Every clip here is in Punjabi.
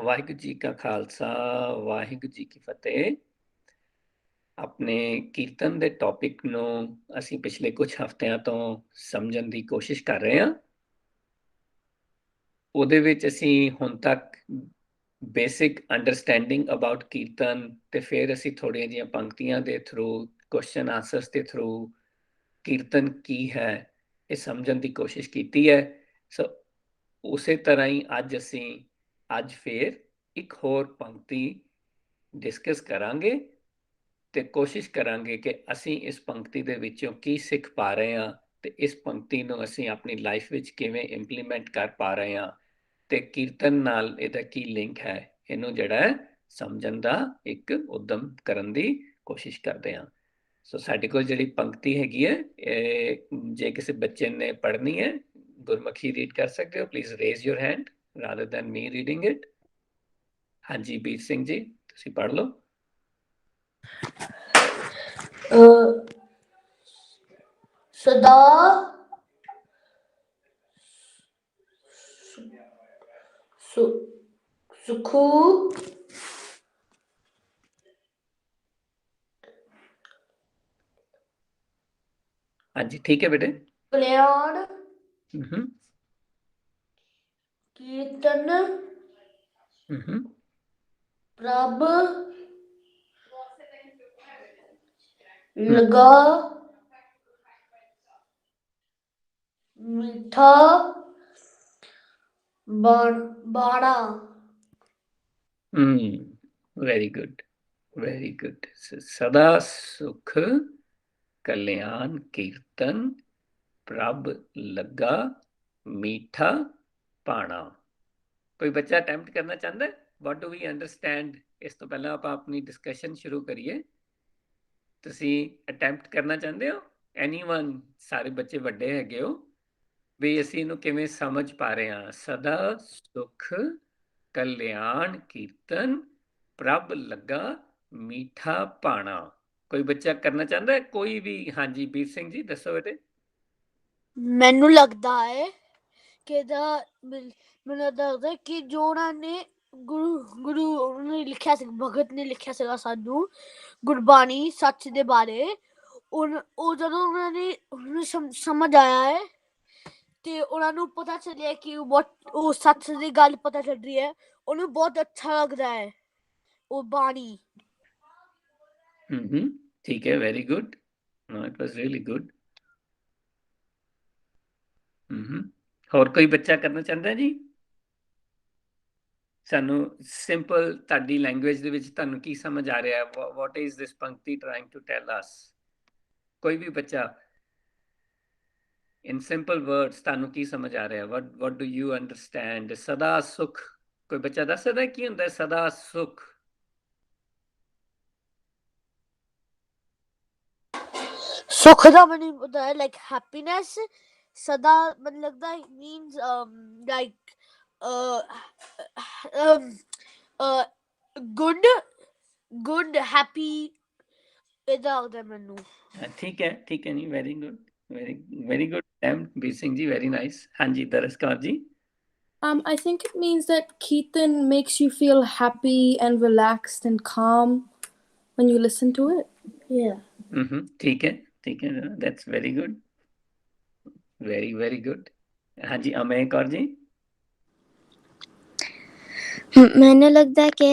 ਵਾਹਿਗੁਰੂ ਜੀ ਕਾ ਖਾਲਸਾ ਵਾਹਿਗੁਰੂ ਜੀ ਕੀ ਫਤਿਹ। ਆਪਣੇ ਕੀਰਤਨ ਦੇ ਟੌਪਿਕ ਨੂੰ ਅਸੀਂ ਪਿਛਲੇ ਕੁਝ ਹਫ਼ਤਿਆਂ ਤੋਂ ਸਮਝਣ ਦੀ ਕੋਸ਼ਿਸ਼ ਕਰ ਰਹੇ ਹਾਂ। ਉਹਦੇ ਵਿੱਚ ਅਸੀਂ ਹੁਣ ਤੱਕ ਬੇਸਿਕ ਅੰਡਰਸਟੈਂਡਿੰਗ ਅਬਾਊਟ ਕੀਰਤਨ ਤੇ ਫਿਰ ਅਸੀਂ ਥੋੜ੍ਹੀਆਂ ਜਿਹੀਆਂ ਪੰਕਤੀਆਂ ਦੇ ਥਰੂ ਕੁਐਸਚਨ ਆਨਸਰਸ ਦੇ ਥਰੂ ਕੀਰਤਨ ਕੀ ਹੈ ਇਹ ਸਮਝਣ ਦੀ ਕੋਸ਼ਿਸ਼ ਕੀਤੀ ਹੈ। ਸੋ ਉਸੇ ਤਰ੍ਹਾਂ ਹੀ ਅੱਜ ਫਿਰ ਇੱਕ ਹੋਰ ਪੰਕਤੀ ਡਿਸਕਸ ਕਰਾਂਗੇ ਤੇ ਕੋਸ਼ਿਸ਼ ਕਰਾਂਗੇ ਕਿ ਅਸੀਂ ਇਸ ਪੰਕਤੀ ਦੇ ਵਿੱਚੋਂ ਕੀ ਸਿੱਖ ਪਾ ਰਹੇ ਹਾਂ ਤੇ ਇਸ ਪੰਕਤੀ ਨੂੰ ਅਸੀਂ ਆਪਣੀ ਲਾਈਫ ਵਿੱਚ ਕਿਵੇਂ ਇੰਪਲੀਮੈਂਟ ਕਰ ਪਾ ਰਹੇ ਹਾਂ ਤੇ ਕੀਰਤਨ ਨਾਲ ਇਹਦਾ ਕੀ ਲਿੰਕ ਹੈ, ਇਹਨੂੰ ਜਿਹੜਾ ਹੈ ਸਮਝਣ ਦਾ ਇੱਕ ਉਦਮ ਕਰਨ ਦੀ ਕੋਸ਼ਿਸ਼ ਕਰਦੇ ਹਾਂ। ਸੋ ਸਾਡੇ ਕੋਲ ਜਿਹੜੀ ਪੰਕਤੀ ਹੈਗੀ ਹੈ, ਜੇ ਕਿਸੇ ਬੱਚੇ ਨੇ ਪੜ੍ਹਨੀ ਹੈ, ਗੁਰਮੁਖੀ ਰੀਡ ਕਰ ਸਕਦੇ ਹੋ, please raise your hand rather than me reading it. ਹਾਂਜੀ ਬੀਰ ਸਿੰਘ ਜੀ, ਤੁਸੀਂ ਪੜ੍ਹ ਲਓ। ਸਦਾ ਸੁਖੂ ਹਾਂਜੀ ਠੀਕ ਹੈ ਬੇਟੇ। ਕਲਿਆਣ ਕੀਰਤਨ ਪ੍ਰਭ ਲਗਾ ਮਿੱਠਾ ਬਾਣਾ। Very good, very good. ਸਦਾ ਸੁਖ ਕਲਿਆਣ ਕੀਰਤਨ ਪ੍ਰਭ ਲੱਗਾ ਮੀਠਾ ਪਾਣਾ। ਕੋਈ ਬੱਚਾ ਅਟੈਂਪਟ ਕਰਨਾ ਚਾਹੁੰਦਾ ਹੈ? What do we understand? ਇਸ ਤੋਂ ਪਹਿਲਾਂ ਆਪਾਂ ਆਪਣੀ ਡਿਸਕਸ਼ਨ ਸ਼ੁਰੂ ਕਰੀਏ। ਤੁਸੀਂ ਅਟੈਂਪਟ ਕਰਨਾ ਚਾਹੁੰਦੇ ਹੋ? ਐਨੀਵਨ? ਸਾਰੇ ਬੱਚੇ ਵੱਡੇ ਹੈਗੇ ਹੋ ਵੀ ਅਸੀਂ ਇਹਨੂੰ ਕਿਵੇਂ ਸਮਝ ਪਾ ਰਹੇ ਹਾਂ? ਸਦਾ ਸੁਖ ਕਲਿਆਣ ਕੀਰਤਨ ਪ੍ਰਭ ਲੱਗਾ ਮੀਠਾ ਪਾਣਾ। ਕੋਈ ਬੱਚਾ ਕਰਨਾ ਚਾਹੁੰਦਾ ਹੈ? ਕੋਈ ਵੀ? ਹਾਂਜੀ ਵੀਰ ਸਿੰਘ ਜੀ ਦੱਸੋ ਬੇਟੇ। ਮੈਨੂੰ ਲੱਗਦਾ ਹੈ ਕਿ ਮੈਨੂੰ ਲੱਗਦਾ ਕਿ ਜੋ ਉਹਨਾਂ ਨੇ ਗੁਰੂ ਨੇ ਲਿਖਿਆ ਸੀ, ਭਗਤ ਨੇ ਲਿਖਿਆ ਸੀਗਾ ਸਾਨੂੰ ਗੁਰਬਾਣੀ ਸੱਚ ਦੇ ਬਾਰੇ, ਉਹ ਜਦੋਂ ਉਹਨਾਂ ਨੇ ਸਮਝ ਆਇਆ ਹੈ ਤੇ ਉਹਨਾਂ ਨੂੰ ਪਤਾ ਚੱਲਿਆ ਕਿ ਉਹ ਸੱਚ ਦੀ ਗੱਲ ਪਤਾ ਚੱਲ ਰਹੀ ਹੈ, ਉਹਨੂੰ ਬਹੁਤ ਅੱਛਾ ਲੱਗਦਾ ਹੈ ਉਹ ਬਾਣੀ। ਠੀਕ ਹੈ, very good. It was really good. ਹੋਰ ਕੋਈ ਬੱਚਾ ਕਰਨਾ ਚਾਹੁੰਦਾ ਜੀ? ਸਾਨੂੰ ਸਿੰਪਲ ਤੁਹਾਡੀ ਲੈਂਗੁਏਜ ਦੇ ਵਿੱਚ ਤੁਹਾਨੂੰ ਕੀ ਸਮਝ ਆ ਰਿਹਾ? ਵਾਟ ਇਜ਼ ਦਿਸ ਪੰਕਤੀ ਟ੍ਰਾਈਂਗ ਟੂ ਟੈਲ ਅਸ? ਕੋਈ ਵੀ ਬੱਚਾ ਇਨ ਸਿੰਪਲ ਵਰਡਸ ਤੁਹਾਨੂੰ ਕੀ ਸਮਝ ਆ ਰਿਹਾ? What do you understand? ਸਦਾ ਸੁਖ, ਕੋਈ ਬੱਚਾ ਦੱਸ ਸਕਦਾ ਕੀ ਹੁੰਦਾ ਸਦਾ ਸੁਖ? ਸੁਖ ਦਾ ਮੈਨੂੰ ਪਤਾ ਹੈ, ਲਾਈਕ ਹੈਪੀਨੈਸ। ਸਦਾ ਮੈਨੂੰ ਲੱਗਦਾ ਮੀਨਸ ਲਾਈਕ ਗੁੱਡ ਹੈਪੀ, ਇਹਦਾ ਹੁੰਦਾ ਮੈਨੂੰ। ਠੀਕ ਹੈ, ਠੀਕ ਹੈ ਜੀ, ਵੈਰੀ ਗੁੱਡ, ਵੈਰੀ ਗੁੱਡ ਵੀਰ ਸਿੰਘ ਜੀ, ਵੈਰੀ ਨਾਈਸ। ਹਾਂਜੀ ਦਰਸ Kaur ji. I think it means that Kirtan makes you feel happy and relaxed and calm when you listen to it. Yeah. ठीक है, ठीक है, that's very good, very very good। हाँ जी अमय कौर जी। मैंने लगता कि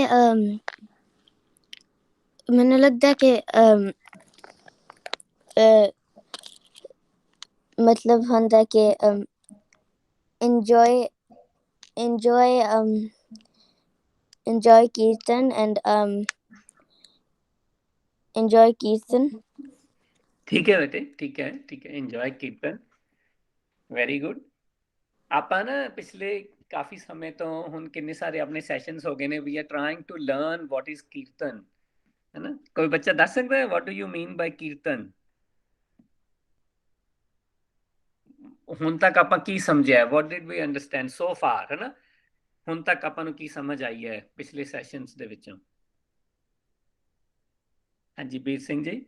मतलब होता कि enjoy kirtan and enjoy kirtan। ठीक है बेटे, ठीक है, ठीक है, enjoy kirtan, very good। ਆਪਾਂ ਨਾ ਪਿਛਲੇ ਕਾਫੀ ਸਮੇਂ ਤੋਂ ਹੁਣ ਕਿੰਨੇ ਸਾਰੇ ਆਪਣੇ ਸੈਸ਼ਨਸ ਹੋ ਗਏ ਨੇ, we are trying to learn what is kirtan, ਹੈ ਨਾ? ਕੋਈ ਬੱਚਾ ਦੱਸ ਸਕਦਾ ਹੈ ਵਾਟ ਡੂ ਯੂ ਮੀਨ ਬਾਈ ਕੀਰਤਨ? ਹੁਣ ਤੱਕ ਆਪਾਂ ਕੀ ਸਮਝਿਆ? What did we understand so far, ਹੈ ਨਾ? ਹੁਣ ਤੱਕ ਆਪਾਂ ਨੂੰ ਕੀ ਸਮਝ ਆਈ ਹੈ ਪਿਛਲੇ ਸੈਸ਼ਨਸ ਦੇ ਵਿੱਚੋਂ? ਹਾਂਜੀ ਵੀਰ ਸਿੰਘ ਜੀ।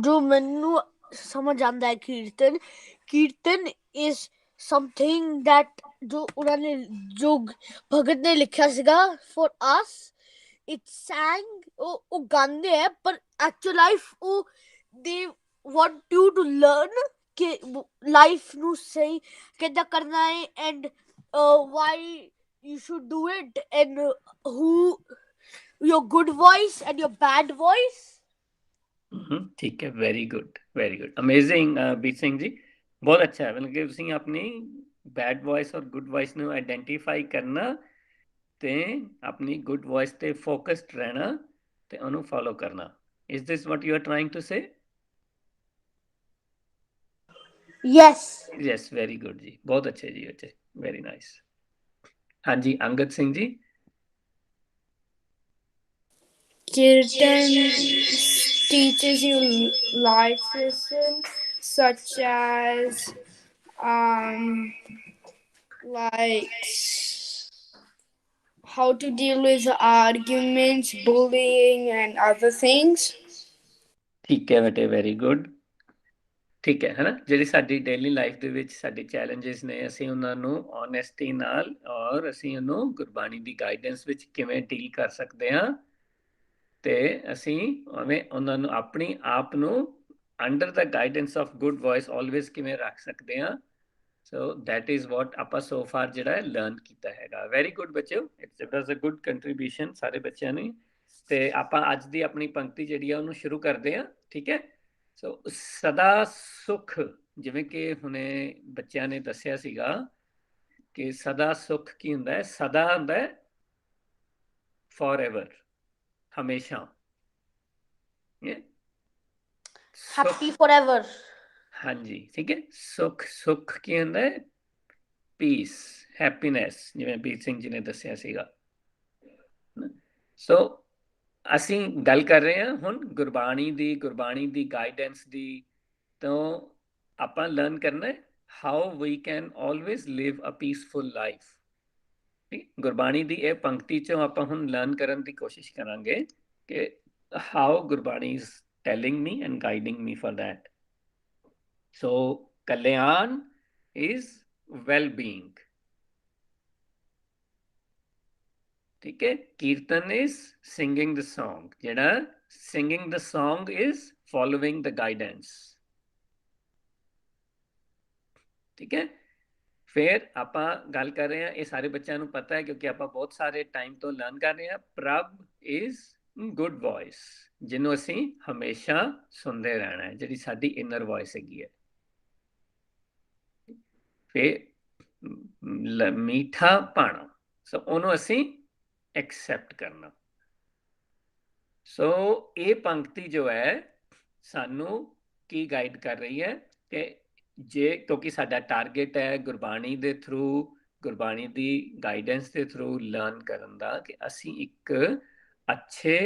ਜੋ ਮੈਨੂੰ ਸਮਝ ਆਉਂਦਾ ਹੈ, ਕੀਰਤਨ ਇਜ਼ something that जो उन्होंने जो भगत ने लिखा सीगा for us it sang वो गाते हैं पर actual life वो they want you to learn कि life ਨੂੰ सही कितना करना है and why you should do it and who your good voice and your bad voice ठीक है वेरी गुड अमेजिंग बीत सिंह जी बहुत अच्छा है मतलब कि ਤੁਸੀਂ ਆਪਣੀ ਬੈਡ ਵੌਇਸ ਔਰ ਗੁੱਡ ਵੌਇਸ ਨੂੰ ਆਇਡੈਂਟੀਫਾਈ ਕਰਨਾ ਤੇ ਆਪਣੀ ਗੁੱਡ ਵੌਇਸ ਤੇ ਫੋਕਸਡ ਰਹਿਣਾ ਤੇ ਉਹਨੂੰ ਫੋਲੋ ਕਰਨਾ is this what you are trying to say yes very good ਜੀ ਬਹੁਤ ਅੱਛੇ ਜੀ ਅੱਛੇ ਵੈਰੀ ਨਾਈਸ ਹਾਂਜੀ Angad Singh ji Kirtan teaches you life lessons such as like how to deal with arguments, bullying, and other things. ਠੀਕ ਹੈ ਬੇਟੇ ਵੈਰੀ ਗੁੱਡ ਠੀਕ ਹੈ ਹਨਾ ਜਿਹੜੀ ਸਾਡੀ ਡੇਲੀ ਲਾਈਫ ਦੇ ਵਿੱਚ ਸਾਡੇ ਚੈਲੰਜਸ ਨੇ ਅਸੀਂ ਉਹਨਾਂ ਨੂੰ ਓਨੈਸਟੀ ਨਾਲ ਔਰ ਅਸੀਂ ਉਹਨੂੰ ਗੁਰਬਾਣੀ ਦੀ ਗਾਈਡੈਂਸ ਵਿੱਚ ਕਿਵੇਂ ਡੀਲ ਕਰ ਸਕਦੇ ਹਾਂ ਤੇ ਅਸੀਂ ਉਵੇਂ ਉਹਨਾਂ ਨੂੰ ਆਪਣੀ ਆਪ ਨੂੰ under the guidance of good voice always ਕਿਵੇਂ ਰੱਖ ਸਕਦੇ ਹਾਂ ਸੋ ਦੈਟ ਇਜ਼ ਵਾਟ ਆਪਾਂ ਸੋ ਫਾਰ ਜਿਹੜਾ ਲਰਨ ਕੀਤਾ ਹੈਗਾ ਵੈਰੀ ਗੁੱਡ ਬੱਚਿਓ it was a good contribution ਸਾਰੇ ਬੱਚਿਆਂ ਨੇ ਤੇ ਆਪਾਂ ਅੱਜ ਦੀ ਆਪਣੀ ਪੰਕਤੀ ਜਿਹੜੀ ਆ ਉਹਨੂੰ ਸ਼ੁਰੂ ਕਰਦੇ ਹਾਂ ਠੀਕ ਹੈ ਸੋ ਸਦਾ ਸੁਖ ਜਿਵੇਂ ਕਿ ਹੁਣੇ ਬੱਚਿਆਂ ਨੇ ਦੱਸਿਆ ਸੀਗਾ ਕਿ ਸਦਾ ਸੁਖ ਕੀ ਹੁੰਦਾ ਹੈ ਸਦਾ ਹੁੰਦਾ ਹੈ ਫੋਰਐਵਰ ਹਮੇਸ਼ਾ happy forever ਹਾਂਜੀ ਠੀਕ ਹੈ ਸੁਖ ਕੀ ਹੁੰਦਾ ਹੈ ਪੀਸ ਹੈਪੀਨੈਸ ਜਿਵੇਂ ਬੀਰ ਸਿੰਘ ਜੀ ਨੇ ਦੱਸਿਆ ਸੀਗਾ ਸੋ ਅਸੀਂ ਗੱਲ ਕਰ ਰਹੇ ਹਾਂ ਹੁਣ ਗੁਰਬਾਣੀ ਦੀ ਗਾਈਡੈਂਸ ਦੀ ਤਾਂ ਆਪਾਂ ਲਰਨ ਕਰਨਾ ਹੈ how we can always live a peaceful life Gurbani ਦੀ ਇਹ ਪੰਕਤੀ ਚੋਂ ਆਪਾਂ ਹੁਣ ਲਰਨ ਕਰਨ ਦੀ ਕੋਸ਼ਿਸ਼ ਕਰਾਂਗੇ ਕਿ how Gurbani is telling me and guiding me for that so Kalyan is well-being ठीक है कीर्तन is singing the song ਜਿਹੜਾ singing the song is following the guidance ਠੀਕ ਹੈ ਫਿਰ ਆਪਾਂ ਗੱਲ ਕਰ ਰਹੇ ਹਾਂ ਇਹ ਸਾਰੇ ਬੱਚਿਆਂ ਨੂੰ ਪਤਾ ਹੈ ਕਿਉਂਕਿ ਆਪਾਂ ਬਹੁਤ ਸਾਰੇ ਟਾਈਮ ਤੋਂ ਲਰਨ ਕਰ ਰਹੇ ਹਾਂ ਪ੍ਰਭ is good voice ਜਿਹਨੂੰ ਅਸੀਂ ਹਮੇਸ਼ਾ ਸੁਣਦੇ ਰਹਿਣਾ ਹੈ ਜਿਹੜੀ ਸਾਡੀ ਇਨਰ ਵੌਇਸ ਹੈਗੀ ਹੈ ਫਿਰ ਮੀਠਾ ਪਾਣਾ ਸੋ ਉਹਨੂੰ ਅਸੀਂ ਐਕਸੈਪਟ ਕਰਨਾ ਸੋ ਇਹ ਪੰਕਤੀ ਜੋ ਹੈ ਸਾਨੂੰ ਕੀ ਗਾਈਡ ਕਰ ਰਹੀ ਹੈ ਕਿ ਜੇ ਕਿਉਂਕਿ ਸਾਡਾ ਟਾਰਗੇਟ ਹੈ ਗੁਰਬਾਣੀ ਦੇ ਥਰੂ ਗੁਰਬਾਣੀ ਦੀ ਗਾਈਡੈਂਸ ਦੇ ਥਰੂ ਲਰਨ ਕਰਨ ਦਾ ਕਿ ਅਸੀਂ ਇੱਕ ਅੱਛੇ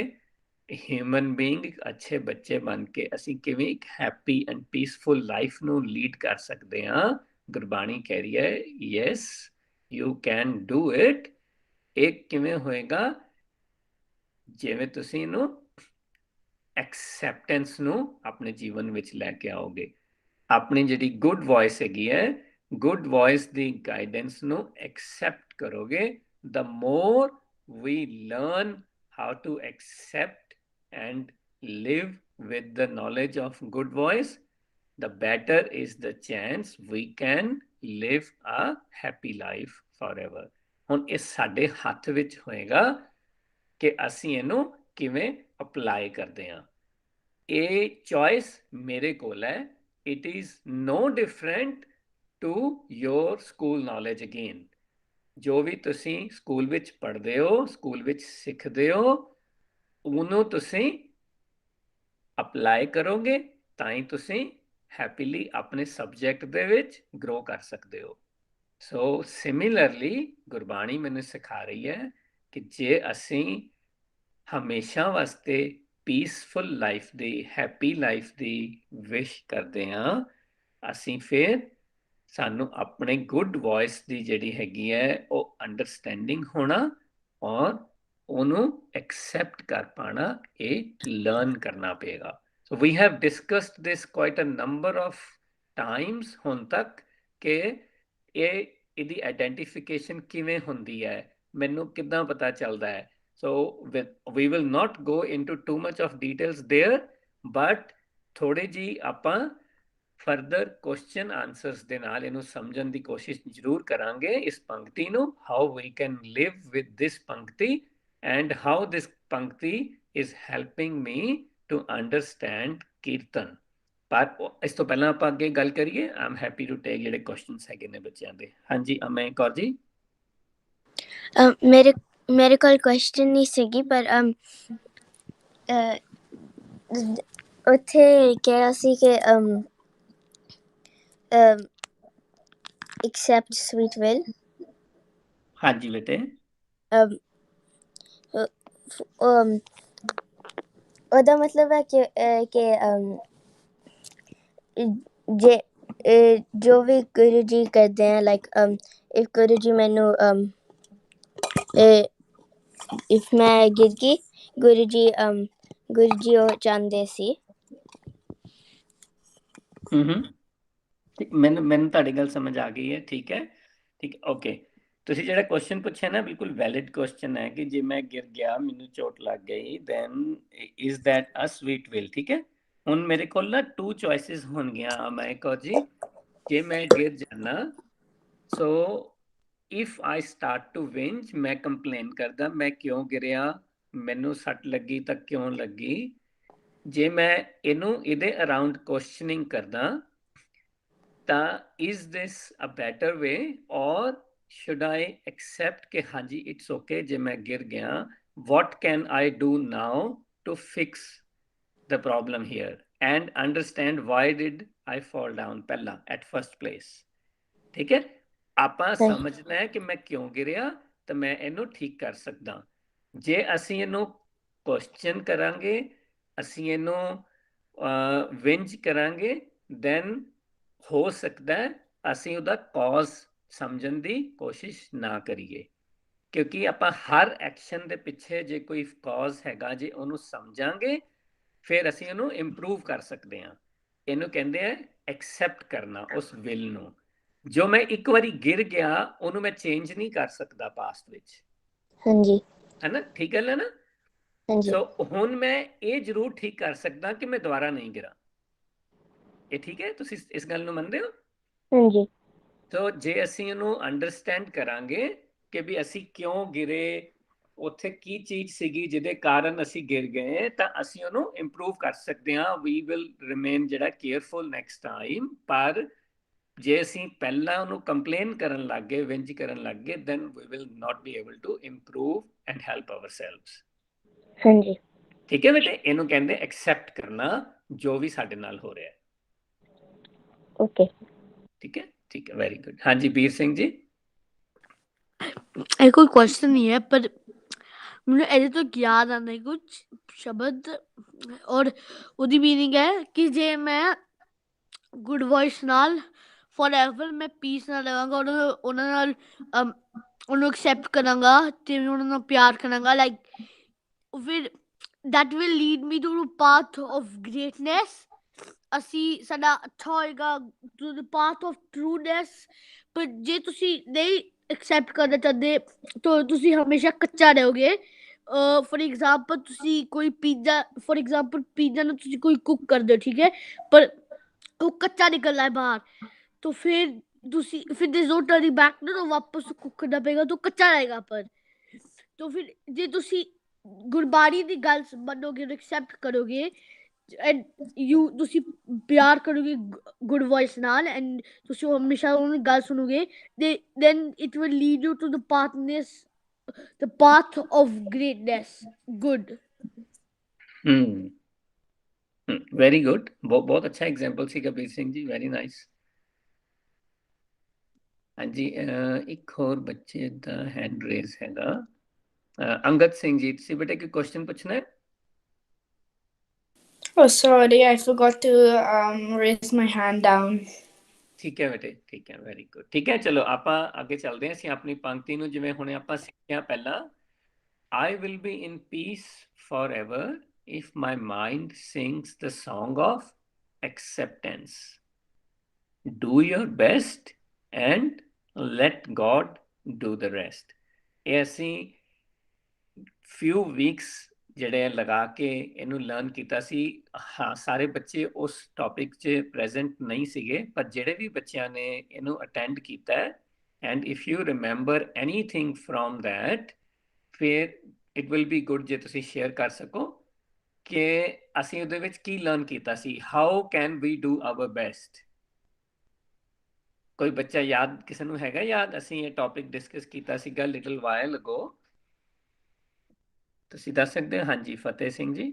ਹਿਊਮਨ ਬੀਇੰਗ ਇੱਕ ਅੱਛੇ ਬੱਚੇ ਬਣ ਕੇ ਅਸੀਂ ਕਿਵੇਂ ਇੱਕ ਹੈਪੀ ਐਂਡ ਪੀਸਫੁਲ ਲਾਈਫ ਨੂੰ ਲੀਡ ਕਰ ਸਕਦੇ ਹਾਂ ਗੁਰਬਾਣੀ ਕਹਿ ਰਹੀ ਹੈ yes you can do it ਇਹ ਕਿਵੇਂ ਹੋਏਗਾ ਜਿਵੇਂ ਤੁਸੀਂ ਇਹਨੂੰ ਐਕਸੈਪਟੈਂਸ ਨੂੰ ਆਪਣੇ ਜੀਵਨ ਵਿੱਚ ਲੈ ਕੇ ਆਓਗੇ ਆਪਣੀ ਜਿਹੜੀ ਗੁੱਡ ਵੌਇਸ ਹੈਗੀ ਹੈ ਗੁੱਡ ਵੌਇਸ ਦੀ ਗਾਈਡੈਂਸ ਨੂੰ ਐਕਸੈਪਟ ਕਰੋਗੇ the more we learn how to accept and live with the knowledge of good voice the better is the chance we can live a happy life forever ਹੁਣ ਇਹ ਸਾਡੇ ਹੱਥ ਵਿੱਚ ਹੋਏਗਾ ਕਿ ਅਸੀਂ ਇਹਨੂੰ ਕਿਵੇਂ ਅਪਲਾਈ ਕਰਦੇ ਹਾਂ ਇਹ ਚੋਇਸ ਮੇਰੇ ਕੋਲ ਹੈ it is no different to your school knowledge again ਜੋ ਵੀ ਤੁਸੀਂ ਸਕੂਲ ਵਿੱਚ ਪੜ੍ਹਦੇ ਹੋ ਸਕੂਲ ਵਿੱਚ ਸਿੱਖਦੇ ਹੋ ਉਹਨੂੰ ਤੁਸੀਂ ਅਪਲਾਈ ਕਰੋਗੇ ਤਾਂ ਹੀ ਤੁਸੀਂ ਹੈਪੀਲੀ ਆਪਣੇ ਸਬਜੈਕਟ ਦੇ ਵਿੱਚ ਗਰੋ ਕਰ ਸਕਦੇ ਹੋ ਸੋ ਸਿਮਿਲਰਲੀ ਗੁਰਬਾਣੀ ਮੈਨੂੰ ਸਿਖਾ ਰਹੀ ਹੈ ਕਿ ਜੇ ਅਸੀਂ ਹਮੇਸ਼ਾ ਵਾਸਤੇ ਪੀਸਫੁਲ ਲਾਈਫ ਦੀ ਹੈਪੀ ਲਾਈਫ ਦੀ ਵਿਸ਼ ਕਰਦੇ ਹਾਂ ਅਸੀਂ ਫਿਰ ਸਾਨੂੰ ਆਪਣੇ ਗੁੱਡ ਵੌਇਸ ਦੀ ਜਿਹੜੀ ਹੈਗੀ ਹੈ ਉਹ ਅੰਡਰਸਟੈਂਡਿੰਗ ਹੋਣਾ ਔਰ ਉਹਨੂੰ ਐਕਸੈਪਟ ਕਰ ਪਾਣਾ ਇਹ ਲਰਨ ਕਰਨਾ ਪਏਗਾ so we have discussed this quite a number of times ਹੁਣ ਤੱਕ ਕਿ ਇਹਦੀ ਆਈਡੈਂਟੀਫਿਕੇਸ਼ਨ ਕਿਵੇਂ ਹੁੰਦੀ ਹੈ, ਮੈਨੂੰ ਕਿੱਦਾਂ ਪਤਾ ਚੱਲਦਾ ਹੈ। ਸੋ we will not go into too much of details there, but ਥੋੜੀ ਜੀ ਆਪਾਂ ਫਰਦਰ ਕੁਐਸਚਨ ਆਨਸਰਸ ਦੇ ਨਾਲ ਇਹਨੂੰ ਸਮਝਣ ਦੀ ਕੋਸ਼ਿਸ਼ ਜ਼ਰੂਰ ਕਰਾਂਗੇ ਇਸ ਪੰਕਤੀ ਨੂੰ, how we can live with this pankti and how this pankti is helping me to understand kirtan. ਪਰ ਇਸ ਤੋਂ ਪਹਿਲਾਂ ਆਪਾਂ ਅੱਗੇ ਗੱਲ ਕਰੀਏ, I am happy to take ਜਿਹੜੇ ਕੁਐਸਚਨਸ ਹੈਗੇ ਨੇ ਬੱਚਿਆਂ ਦੇ। ਹਾਂਜੀ ਅਮੈ ਕੌਰ ਜੀ। ਮੇਰੇ ਕੋਲ ਕੁਐਸਚਨ ਨਹੀਂ ਸੀਗੀ, ਪਰ ਉੱਥੇ ਕਿਹਾ ਸੀ ਕਿ accept sweet will। ਹਾਂਜੀ ਬੇਟੇ। ਉਹਦਾ ਮਤਲਬ ਹੈ ਕਿ ਜੇ ਜੋ ਵੀ ਗੁਰੂ ਜੀ ਕਰਦੇ ਹੈ, ਲਾਈਕ if ਗੁਰੂ ਜੀ ਮੈਨੂੰ if ਮੈਂ ਗਿਰ ਗਈ, ਗੁਰੂ ਜੀ ਉਹ ਚਾਹੁੰਦੇ ਸੀ। ਮੈਨੂੰ ਤੁਹਾਡੀ ਗੱਲ ਸਮਝ ਆ ਗਈ ਹੈ। ਠੀਕ ਹੈ, ਠੀਕ ਹੈ, ਓਕੇ। ਤੁਸੀਂ ਜਿਹੜਾ ਕੁਐਸਚਨ ਪੁੱਛਿਆ ਨਾ ਬਿਲਕੁਲ ਵੈਲਿਡ ਕੁਐਸਚਨ ਹੈ ਕਿ ਜੇ ਮੈਂ ਗਿਰ ਗਿਆ, ਮੈਨੂੰ ਚੋਟ ਲੱਗ ਗਈ, then is that a sweet will. ਠੀਕ ਹੈ, ਹੁਣ ਮੇਰੇ ਕੋਲ ਨਾ 2 ਚੋਇਸਿਸ ਹੋਣਗੀਆਂ ਮੈਂ ਕਹੋ ਜੀ, ਜੇ ਮੈਂ ਗਿਰ ਜਾਣਾ, so if I start to whinge, ਮੈਂ ਕੰਪਲੇਨ ਕਰਦਾ ਮੈਂ ਕਿਉਂ ਗਿਰਿਆ, ਮੈਨੂੰ ਸੱਟ ਲੱਗੀ ਤਾਂ ਕਿਉਂ ਲੱਗੀ। ਜੇ ਮੈਂ ਇਹਨੂੰ ਇਹਦੇ ਅਰਾਊਂਡ ਕੁਐਸਚਨਿੰਗ ਕਰਦਾ ਤਾਂ is this a better way, or should I accept ਕਿ ਹਾਂਜੀ it's okay ਜੇ ਮੈਂ ਗਿਰ ਗਿਆ, what can I do now to fix the problem here and understand why did I fall down ਪਹਿਲਾਂ at first place। ਠੀਕ ਹੈ, ਆਪਾਂ ਸਮਝਣਾ ਹੈ ਕਿ ਮੈਂ ਕਿਉਂ ਗਿਰਿਆ ਤਾਂ ਮੈਂ ਇਹਨੂੰ ਠੀਕ ਕਰ ਸਕਦਾ। ਜੇ ਅਸੀਂ ਇਹਨੂੰ ਕੁਐਸਚਨ ਕਰਾਂਗੇ, ਅਸੀਂ ਇਹਨੂੰ ਵਿੰਜ ਕਰਾਂਗੇ, ਦੈਨ ਹੋ ਸਕਦਾ ਅਸੀਂ ਉਹਦਾ ਕੌਜ਼ ਸਮਝਣ ਦੀ ਕੋਸ਼ਿਸ਼ ਨਾ ਕਰੀਏ, ਕਿਉਂਕਿ ਆਪਾਂ ਹਰ ਐਕਸ਼ਨ ਦੇ ਪਿੱਛੇ ਜੇ ਕੋਈ ਕੌਜ਼ ਹੈਗਾ, ਜੇ ਉਹਨੂੰ ਸਮਝਾਂਗੇ ਫਿਰ ਅਸੀਂ ਉਹਨੂੰ ਇੰਪਰੂਵ ਕਰ ਸਕਦੇ ਹਾਂ। ਇਹਨੂੰ ਕਹਿੰਦੇ ਆ ਐਕਸੈਪਟ ਕਰਨਾ ਉਸ ਵਿਲ ਨੂੰ। ਜੋ ਮੈਂ ਇੱਕ ਵਾਰੀ ਗਿਰ ਗਿਆ ਉਹਨੂੰ ਮੈਂ ਚੇਂਜ ਨਹੀਂ ਕਰ ਸਕਦਾ ਪਾਸਟ ਵਿੱਚ। ਹਾਂਜੀ, ਹੈ ਨਾ, ਠੀਕ ਗੱਲ ਹੈ ਨਾ। ਸੋ ਹੁਣ ਮੈਂ ਇਹ ਜ਼ਰੂਰ ਠੀਕ ਕਰ ਸਕਦਾ ਕਿ ਮੈਂ ਦੁਬਾਰਾ ਨਹੀਂ ਗਿਰਾਂ। ਇਹ ਠੀਕ ਹੈ, ਤੁਸੀਂ ਇਸ ਗੱਲ ਨੂੰ ਮੰਨਦੇ ਹੋ? ਹਾਂਜੀ। ਸੋ ਜੇ ਅਸੀਂ ਇਹਨੂੰ ਅੰਡਰਸਟੈਂਡ ਕਰਾਂਗੇ ਕਿ ਵੀ ਅਸੀਂ ਕਿਉਂ ਗਿਰੇ, ਉੱਥੇ ਕੀ ਚੀਜ਼ ਸੀਗੀ ਜਿਹਦੇ ਕਾਰਨ ਅਸੀਂ ਗਿਰ ਗਏ, ਤਾਂ ਅਸੀਂ ਉਹਨੂੰ ਇੰਪਰੂਵ ਕਰ ਸਕਦੇ ਹਾਂ। ਵੀ ਵਿਲ ਰਿਮੇਨ ਜਿਹੜਾ ਕੇਅਰਫੁਲ ਨੈਕਸਟ ਟਾਈਮ। ਪਰ ਜੇ ਅਸੀਂ ਪਹਿਲਾਂ ਉਹਨੂੰ ਕੰਪਲੇਨ ਕਰਨ ਲੱਗ ਗਏ, ਵਿੰਜ ਕਰਨ ਲੱਗ ਗਏ, then we will not be able to improve and help ourselves. ਹਾਂਜੀ, ਠੀਕ ਹੈ ਬੇਟੇ, ਇਹਨੂੰ ਕਹਿੰਦੇ ਐਕਸੈਪਟ ਕਰਨਾ ਜੋ ਵੀ ਸਾਡੇ ਨਾਲ ਹੋ ਰਿਹਾ। ਓਕੇ, ਠੀਕ ਹੈ, ਠੀਕ ਹੈ, ਵੈਰੀ ਗੁੱਡ। ਹਾਂਜੀ ਵੀਰ ਸਿੰਘ ਜੀ। ਇਹ ਕੋਈ ਕੁਐਸਚਨ ਨਹੀਂ ਹੈ, ਪਰ ਮੈਨੂੰ ਇਹਦੇ ਤੋਂ ਯਾਦ ਆਉਂਦਾ ਕੁਝ ਸ਼ਬਦ, ਔਰ ਉਹਦੀ ਮੀਨਿੰਗ ਹੈ ਕਿ ਜੇ ਮੈਂ ਗੁੱਡ ਵੋਇਸ ਨਾਲ ਫੋਰਐਵਰ ਮੈਂ ਪੀਸ ਨਾਲ ਰਹਾਂਗਾ, ਉਹਨਾਂ ਨਾਲ ਉਹਨੂੰ ਐਕਸੈਪਟ ਕਰਾਂਗਾ ਤੇ ਉਹਨਾਂ ਨਾਲ ਪਿਆਰ ਕਰਾਂਗਾ, ਲਾਈਕ ਫਿਰ that will lead me to the path of greatness। ਅਸੀਂ ਸਾਡਾ ਅੱਛਾ ਹੋਏਗਾ to the path of trueness। ਪਰ ਜੇ ਤੁਸੀਂ ਨਹੀਂ ਐਕਸੈਪਟ ਕਰਨਾ ਚਾਹੁੰਦੇ ਤਾਂ ਤੁਸੀਂ ਹਮੇਸ਼ਾ ਕੱਚਾ ਰਹੋਗੇ। ਫॉर एग्जांपल ਤੁਸੀਂ ਕੋਈ ਪੀਜ਼ਾ ਨੂੰ ਤੁਸੀਂ ਕੋਈ ਕੁੱਕ ਕਰਦੇ ਹੋ, ਠੀਕ ਹੈ, ਪਰ ਉਹ ਕੱਚਾ ਨਿਕਲਦਾ ਹੈ ਬਾਹਰ, ਤਾਂ ਫਿਰ ਤੁਸੀਂ there's no turning back ਨਾ, ਵਾਪਸ ਕੁੱਕ ਕਰਨਾ ਪਏਗਾ ਤਾਂ ਕੱਚਾ ਰਹੇਗਾ। ਪਰ ਤਾਂ ਫਿਰ ਜੇ ਤੁਸੀਂ ਗੁਰਬਾਣੀ ਦੀ ਗੱਲ ਮੰਨੋਗੇ, ਐਕਸੈਪਟ ਕਰੋਗੇ ਐਂਡ ਤੁਸੀਂ ਪਿਆਰ ਕਰੋਗੇ ਗੁੱਡ ਵੋਇਸ ਨਾਲ, ਐਂਡ ਤੁਸੀਂ ਹਮੇਸ਼ਾ ਉਹਨਾਂ ਦੀ ਗੱਲ ਸੁਣੋਗੇ, then it will lead you to the path of greatness, good। Very good, ਬਹੁਤ ਅੱਛਾ ਐਗਜ਼ਾਮਪਲ ਸੀ ਕਬੀਰ ਸਿੰਘ ਜੀ, ਵੈਰੀ ਨਾਈਸ। ਹਾਂਜੀ, ਇੱਕ ਹੋਰ ਬੱਚੇ ਦਾ ਹੈਂਡ ਰੇਜ਼ ਹੈਗਾ, ਅੰਗਦ ਸਿੰਘ ਜੀ, ਤੁਸੀਂ ਬੇਟੇ ਕੋਈ ਕੁਐਸਚਨ ਪੁੱਛਣਾ ਹੈ? Oh, sorry, I forgot to raise my hand down. ਠੀਕ ਹੈ ਬੇਟੇ, ਠੀਕ ਹੈ, ਵੈਰੀ ਗੁੱਡ। ਠੀਕ ਹੈ, ਚਲੋ ਆਪਾਂ ਅੱਗੇ ਚੱਲਦੇ ਹਾਂ। ਅਸੀਂ ਆਪਣੀ ਪੰਕਤੀ ਨੂੰ ਜਿਵੇਂ ਹੁਣੇ ਆਪਾਂ ਸਿੱਖਿਆ ਪਹਿਲਾਂ, I will be in peace forever if my mind sings the song of acceptance. Do your best and let God do the rest। ਇਹ ਅਸੀਂ few weeks ਜਿਹੜੇ ਲਗਾ ਕੇ ਇਹਨੂੰ ਲਰਨ ਕੀਤਾ ਸੀ। ਹਾਂ, ਸਾਰੇ ਬੱਚੇ ਉਸ ਟੌਪਿਕ 'ਚ ਪ੍ਰੈਜ਼ੈਂਟ ਨਹੀਂ ਸੀਗੇ, ਪਰ ਜਿਹੜੇ ਵੀ ਬੱਚਿਆਂ ਨੇ ਇਹਨੂੰ ਅਟੈਂਡ ਕੀਤਾ ਹੈ, and if you remember anything from that, ਫਿਰ ਇਟ ਵਿਲ ਬੀ ਗੁੱਡ ਜੇ ਤੁਸੀਂ ਸ਼ੇਅਰ ਕਰ ਸਕੋ ਕਿ ਅਸੀਂ ਉਹਦੇ ਵਿੱਚ ਕੀ ਲਰਨ ਕੀਤਾ ਸੀ। How can we do our best. ਕੋਈ ਬੱਚਾ ਯਾਦ, ਕਿਸੇ ਨੂੰ ਹੈਗਾ ਯਾਦ? ਅਸੀਂ ਇਹ ਟੌਪਿਕ ਡਿਸਕਸ ਕੀਤਾ ਸੀਗਾ ਲਿਟਲ ਵਾਈਲ ਅਗੋ। ਤੁਸੀਂ ਦੱਸ ਸਕਦੇ ਹੋ? ਹਾਂਜੀ, Fateh Singh ji.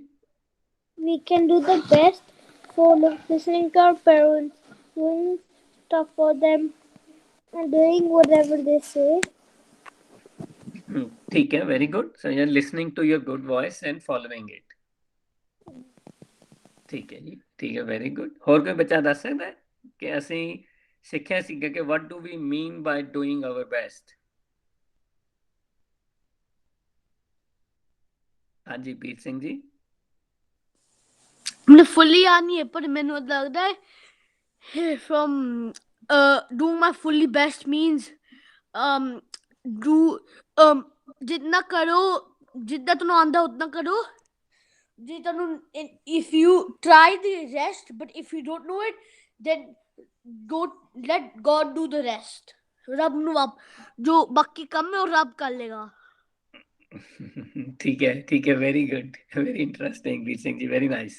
We can do the best for listening to our parents, doing stuff for them, and doing whatever they say. ਠੀਕ ਹੈ, very good. So you are listening to your good voice and following it. ਠੀਕ ਹੈ ਜੀ, ਠੀਕ ਹੈ, ਵੈਰੀ ਗੁੱਡ। ਹੋਰ ਕੋਈ ਬੱਚਾ ਦੱਸ ਸਕਦਾ ਹੈ ਕਿ ਅਸੀਂ ਸਿੱਖਿਆ ਸੀਗਾ ਕਿ what do we mean by doing our best? ਹਾਂਜੀ, ਪੀਰ ਸਿੰਘ ਜੀ। ਮੈਨੂੰ ਫੁੱਲੀ ਯਾਦ ਨਹੀਂ ਹੈ, ਪਰ ਮੈਨੂੰ ਲੱਗਦਾ ਹੈ from doing my fully best means do ਜਿੰਨਾ ਕਰੋ, ਜਿੱਦਾਂ ਤੁਹਾਨੂੰ ਆਉਂਦਾ ਉਤਨਾ ਕਰੋ। ਜੇ ਤੁਹਾਨੂੰ if you try the rest, but if you don't know it, then don't let God do the rest. ਰੱਬ ਨੂੰ ਜੋ ਬਾਕੀ ਕੰਮ ਹੈ ਉਹ ਰੱਬ ਕਰ ਲੇਗਾ। ਠੀਕ ਹੈ, ਠੀਕ ਹੈ, ਵੈਰੀ ਗੁੱਡ, ਵੈਰੀ ਇੰਟਰਸਟਿੰਗ ਵੀਰ ਸਿੰਘ ਜੀ, ਵੈਰੀ ਨਾਈਸ।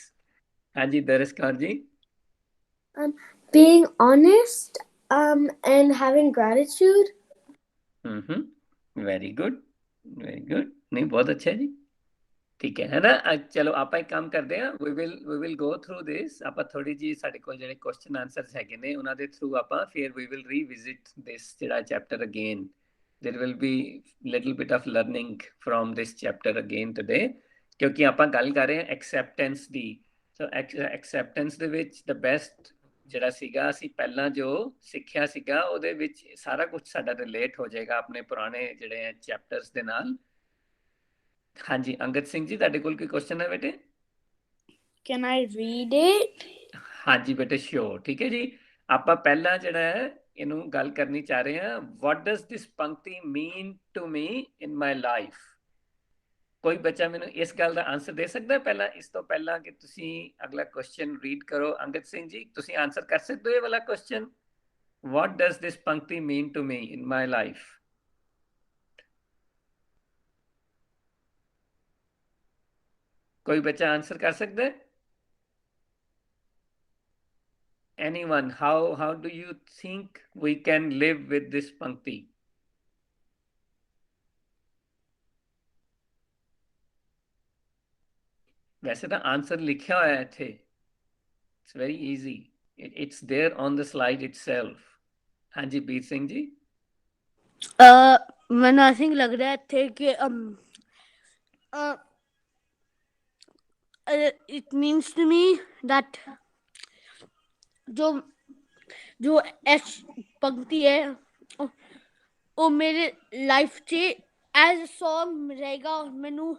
ਹਾਂਜੀ, ਦਰਸ Kaur ji. Being honest and having gratitude. Very good, very good. ਨਹੀਂ, ਬਹੁਤ ਅੱਛਾ ਜੀ, ਠੀਕ ਹੈ ਨਾ। ਚਲੋ ਆਪਾਂ ਇੱਕ ਕੰਮ ਕਰਦੇ ਹਾਂ, ਵੀ ਵਿਲ ਗੋ ਥਰੂ ਦਿਸ। ਆਪਾਂ ਥੋੜੀ ਜੀ, ਸਾਡੇ ਕੋਲ ਜਿਹੜੇ ਕੁਐਸਚਨ ਆਨਸਰਸ ਹੈਗੇ ਨੇ ਉਹਨਾਂ ਦੇ ਥਰੂ ਆਪਾਂ ਫਿਰ ਵੀ ਵਿਲ ਰੀਵਿਜ਼ਿਟ ਦਿਸ ਜਿਹੜਾ chapter again. there will be little bit of learning from this chapter again today, ਕਿਉਂਕਿ ਆਪਾਂ ਗੱਲ ਕਰ ਰਹੇ ਹਾਂ ਐਕਸੈਪਟੈਂਸ ਦੀ। ਸੋ ਐਕਸੈਪਟੈਂਸ ਦੇ ਵਿੱਚ the best ਜਿਹੜਾ ਸੀਗਾ, ਅਸੀਂ ਪਹਿਲਾਂ ਜੋ ਸਿੱਖਿਆ ਸੀਗਾ ਉਹਦੇ ਵਿੱਚ ਸਾਰਾ ਕੁਝ ਸਾਡਾ ਰਿਲੇਟ ਹੋ ਜਾਏਗਾ ਆਪਣੇ ਪੁਰਾਣੇ ਜਿਹੜੇ ਚੈਪਟਰਸ ਦੇ ਨਾਲ। ਹਾਂਜੀ, ਅੰਗਦ ਸਿੰਘ ਜੀ, ਤੁਹਾਡੇ ਕੋਲ ਕੋਈ ਕੁਐਸਚਨ ਹੈ ਬੇਟੇ? Can I read it? ਹਾਂਜੀ ਬੇਟੇ, ਸ਼ੋਰ। ਠੀਕ ਹੈ ਜੀ, ਆਪਾਂ ਪਹਿਲਾਂ ਜਿਹੜਾ ਹੈ ਇਹਨੂੰ ਗੱਲ ਕਰਨੀ ਚਾਹ ਰਹੇ ਹਾਂ, what does this ਪੰਕਤੀ mean to me in my life? ਕੋਈ ਬੱਚਾ ਮੈਨੂੰ ਇਸ ਗੱਲ ਦਾ ਆਨਸਰ ਦੇ ਸਕਦਾ ਪਹਿਲਾਂ, ਇਸ ਤੋਂ ਪਹਿਲਾਂ ਕਿ ਤੁਸੀਂ ਅਗਲਾ ਕੁਐਸਚਨ ਰੀਡ ਕਰੋ? ਅੰਗਦ ਸਿੰਘ ਜੀ, ਤੁਸੀਂ ਆਨਸਰ ਕਰ ਸਕਦੇ ਹੋ ਇਹ ਵਾਲਾ ਕੁਐਸਚਨ, what does this ਪੰਕਤੀ mean to me in my life? ਕੋਈ ਬੱਚਾ ਆਨਸਰ ਕਰ ਸਕਦਾ ਹੈ? Anyone, how do you think we can live with this ਪੰਕਤੀ? ਵੈਸੇ ਤਾਂ ਆਨਸਰ ਲਿਖਿਆ ਹੋਇਆ ਇੱਥੇ, it's very easy, it's there on the slide itself. ਹਾਂਜੀ, ਬੀਰ ਸਿੰਘ ਜੀ। ਮੈਨੂੰ ਆਈ ਥਿੰਕ ਲੱਗ ਰਿਹਾ ਇੱਥੇ ਕਿ it means to me that ਜੋ ਇਸ ਪੰਕਤੀ ਹੈ ਉਹ ਮੇਰੇ ਲਾਈਫ 'ਚ ਐਜ਼ ਅ ਸੌਂਗ ਰਹੇਗਾ। ਮੈਨੂੰ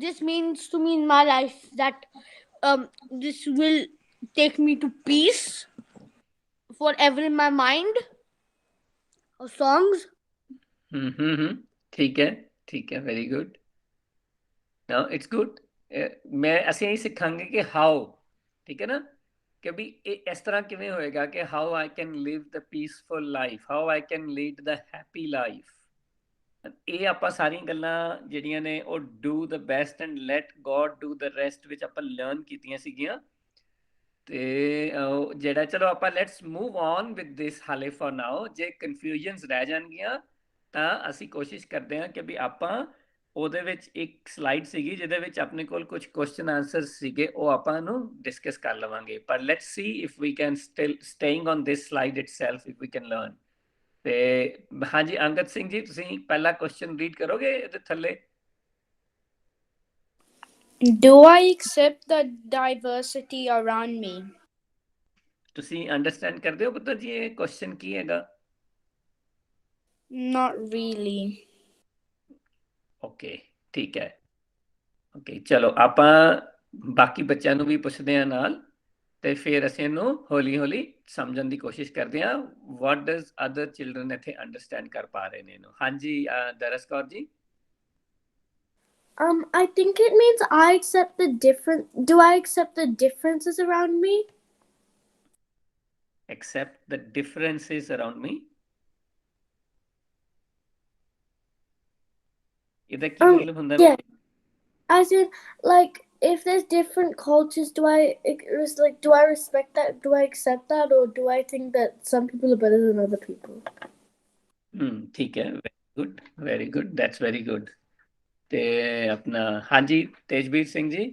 this means to me in my life that this will take me to peace forever in my mind of songs. ਠੀਕ ਹੈ, ਠੀਕ ਹੈ, very good. Now it's good. ਮੈਂ ਅਸੀਂ ਇਹੀ ਸਿੱਖਾਂਗੇ ਕਿ ਹਾਊ, ਠੀਕ ਹੈ ਨਾ, ਕਿ ਵੀ ਇਹ ਇਸ ਤਰ੍ਹਾਂ ਕਿਵੇਂ ਹੋਏਗਾ ਕਿ how I can Liv the peaceful life, how I can lead the happy life. ਇਹ ਆਪਾਂ ਸਾਰੀਆਂ ਗੱਲਾਂ ਜਿਹੜੀਆਂ ਨੇ ਉਹ do the best and light God do the rest ਵਿੱਚ ਆਪਾਂ ਲਰਨ ਕੀਤੀਆਂ ਸੀਗੀਆਂ। ਤੇ ਜਿਹੜਾ, ਚਲੋ ਆਪਾਂ ਲੈਟਸ ਮੂਵ ਔਨ ਵਿਦ ਦਿਸ ਹਾਲੇ ਫॉर ਨਾਓ। ਜੇ ਕਨਫਿਊਜ਼ਨਸ ਰਹਿ ਜਾਣਗੀਆਂ ਤਾਂ ਅਸੀਂ ਕੋਸ਼ਿਸ਼ ਕਰਦੇ ਹਾਂ ਕਿ ਵੀ ਆਪਾਂ ਉਹਦੇ ਵਿੱਚ ਇੱਕ ਸਲਾਈਡ ਸੀਗੀ ਜਿਹਦੇ ਵਿੱਚ ਆਪਣੇ ਕੋਲ ਕੁਝ ਕੁਐਸਚਨ ਆਨਸਰ ਸੀਗੇ, ਉਹ ਆਪਾਂ ਨੂੰ ਡਿਸਕਸ ਕਰ ਲਵਾਂਗੇ। ਪਰ let's see if we can still staying on this slide itself, if we can learn. ਤੇ ਹਾਂਜੀ, ਅੰਗਦ ਸਿੰਘ ਜੀ, ਤੁਸੀਂ ਪਹਿਲਾ ਕੁਐਸਚਨ ਰੀਡ ਕਰੋਗੇ ਇਹਦੇ ਥੱਲੇ? Do I accept the diversity around me? ਤੁਸੀਂ ਅੰਡਰਸਟੈਂਡ ਕਰਦੇ ਹੋ ਪੁੱਤਰ ਜੀ ਇਹ ਕੁਐਸਚਨ ਕੀ ਹੈਗਾ? Not really. ਓਕੇ, ਠੀਕ ਹੈ। ਓਕੇ, ਚਲੋ ਆਪਾਂ ਬਾਕੀ ਬੱਚਿਆਂ ਨੂੰ ਵੀ ਪੁੱਛਦੇ ਹਾਂ ਨਾਲ ਤੇ ਫਿਰ ਅਸੀਂ ਇਹਨੂੰ ਹੌਲੀ ਹੌਲੀ ਸਮਝਣ ਦੀ ਕੋਸ਼ਿਸ਼ ਕਰਦੇ ਹਾਂ ਵਾਟ ਡਸ ਅਦਰ ਚਿਲਡਰਨ ਇੱਥੇ ਅੰਡਰਸਟੈਂਡ ਕਰ ਪਾ ਰਹੇ ਨੇ ਇਹਨੂੰ। ਹਾਂਜੀ ਦਰਸ Kaur ji. I think it means I accept the different. Do I accept the differences around me? Accept the differences around me. ਇਹਦਾ ਕੀ ਮਤਲਬ ਹੁੰਦਾ? Yeah. As in, like, if there's different cultures, do I respect that? Do I accept that, or do I think that some people are better than other people? ਠੀਕ ਹੈ, very good, that's very good. ਤੇ ਆਪਣਾ ਹਾਂਜੀ ਤੇਜਵੀਰ ਸਿੰਘ ਜੀ।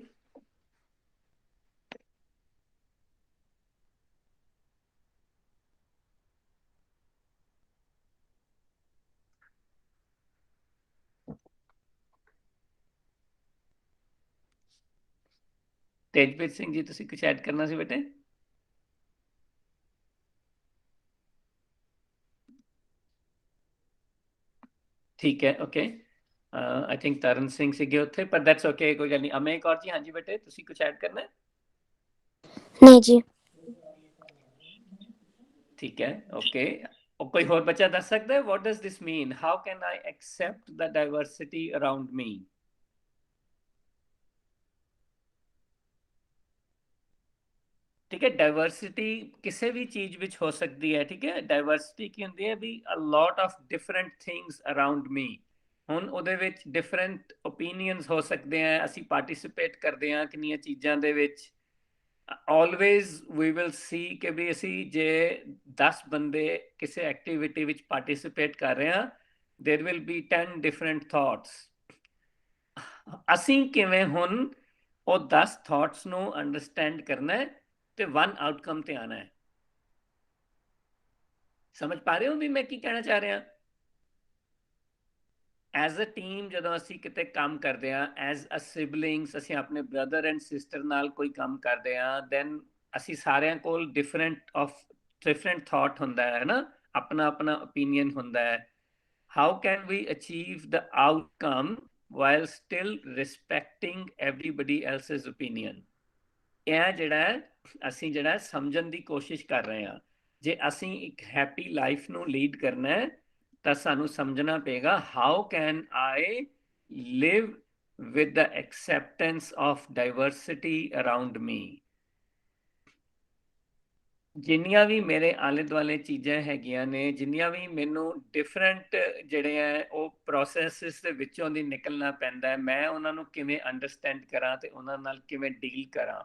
ਤੇਜਵੀਰ ਸਿੰਘ ਜੀ ਤੁਸੀਂ ਕੁਝ ਐਡ ਕਰਨਾ ਸੀ ਬੇਟੇ? ਠੀਕ ਹੈ, okay. I think Tarn Singh ਸੀਗੇ ਉੱਥੇ, ਪਰ ਦੈਟਸ ਓਕੇ, ਕੋਈ ਗੱਲ ਨਹੀਂ। ਅਮੇ ਕੌਰ ਜੀ ਹਾਂਜੀ ਬੇਟੇ ਤੁਸੀਂ ਕੁਝ ਐਡ ਕਰਨਾ? ਨਹੀਂ ਜੀ। ਠੀਕ ਹੈ, ਓਕੇ। ਕੋਈ ਹੋਰ ਬੱਚਾ ਦੱਸ ਸਕਦਾ ਹੈ what does this mean? How can I accept the diversity around me? ਠੀਕ ਹੈ, ਡਾਇਵਰਸਿਟੀ ਕਿਸੇ ਵੀ ਚੀਜ਼ ਵਿੱਚ ਹੋ ਸਕਦੀ ਹੈ। ਠੀਕ ਹੈ, ਡਾਇਵਰਸਿਟੀ ਕੀ ਹੁੰਦੀ ਹੈ we a lot of different things around me. ਹੁਣ ਉਹਦੇ ਵਿੱਚ ਡਿਫਰੈਂਟ ਓਪੀਨੀਅਨਸ ਹੋ ਸਕਦੇ ਆ, ਅਸੀਂ ਪਾਰਟੀਸਿਪੇਟ ਕਰਦੇ ਹਾਂ ਕਿੰਨੀਆਂ ਚੀਜ਼ਾਂ ਦੇ ਵਿੱਚ। ਆਲਵੇਜ਼ ਵੀ ਵਿਲ ਸੀ ਕਿ ਵੀ ਅਸੀਂ ਜੇ 10 ਬੰਦੇ ਕਿਸੇ ਐਕਟੀਵਿਟੀ ਵਿੱਚ ਪਾਰਟੀਸਿਪੇਟ ਕਰ ਰਹੇ ਹਾਂ, ਦੇਰ ਵਿਲ ਬੀ 10 ਡਿਫਰੈਂਟ ਥਾਟਸ। ਅਸੀਂ ਕਿਵੇਂ ਹੁਣ ਉਹ 10 ਥਾਟਸ ਨੂੰ ਅੰਡਰਸਟੈਂਡ ਕਰਨਾ ਹੈ ਤੇ ਵਨ ਆਊਟਕਮ ਤੇ ਆਣਾ ਹੈ। ਸਮਝ ਪਾ ਰਹੇ ਹੋ ਵੀ ਮੈਂ ਕੀ ਕਹਿਣਾ ਚਾਹ ਰਿਹਾ? ਐਜ਼ ਅ ਟੀਮ ਜਦੋਂ ਅਸੀਂ ਕਿਤੇ ਕੰਮ ਕਰਦੇ ਹਾਂ, ਐਜ਼ ਅ ਸਿਬਲਿੰਗਸ ਅਸੀਂ ਆਪਣੇ ਬ੍ਰਦਰ ਐਂਡ ਸਿਸਟਰ ਨਾਲ ਕੋਈ ਕੰਮ ਕਰਦੇ ਹਾਂ, ਦੈਨ ਅਸੀਂ ਸਾਰਿਆਂ ਕੋਲ ਡਿਫਰੈਂਟ ਥਾਟ ਹੁੰਦਾ ਹੈ ਨਾ, ਆਪਣਾ ਆਪਣਾ ਓਪੀਨੀਅਨ ਹੁੰਦਾ ਹੈ। How can we achieve the outcome while still respecting everybody else's opinion? ਇਹ ਜਿਹੜਾ ਅਸੀਂ ਜਿਹੜਾ ਸਮਝਣ ਦੀ ਕੋਸ਼ਿਸ਼ ਕਰ ਰਹੇ ਹਾਂ, ਜੇ ਅਸੀਂ ਇੱਕ ਹੈਪੀ ਲਾਈਫ ਨੂੰ ਲੀਡ ਕਰਨਾ ਹੈ ਤਾਂ ਸਾਨੂੰ ਸਮਝਣਾ ਪਏਗਾ how can I live with the acceptance of diversity around me? ਜਿੰਨੀਆਂ ਵੀ ਮੇਰੇ ਆਲੇ ਦੁਆਲੇ ਚੀਜ਼ਾਂ ਹੈਗੀਆਂ ਨੇ, ਜਿੰਨੀਆਂ ਵੀ ਮੈਨੂੰ ਡਿਫਰੈਂਟ ਜਿਹੜੇ ਆ ਉਹ ਪ੍ਰੋਸੈਸਿਸ ਦੇ ਵਿੱਚੋਂ ਦੀ ਨਿਕਲਣਾ ਪੈਂਦਾ ਹੈ, ਮੈਂ ਉਹਨਾਂ ਨੂੰ ਕਿਵੇਂ ਅੰਡਰਸਟੈਂਡ ਕਰਾਂ ਤੇ ਉਹਨਾਂ ਨਾਲ ਕਿਵੇਂ ਡੀਲ ਕਰਾਂ।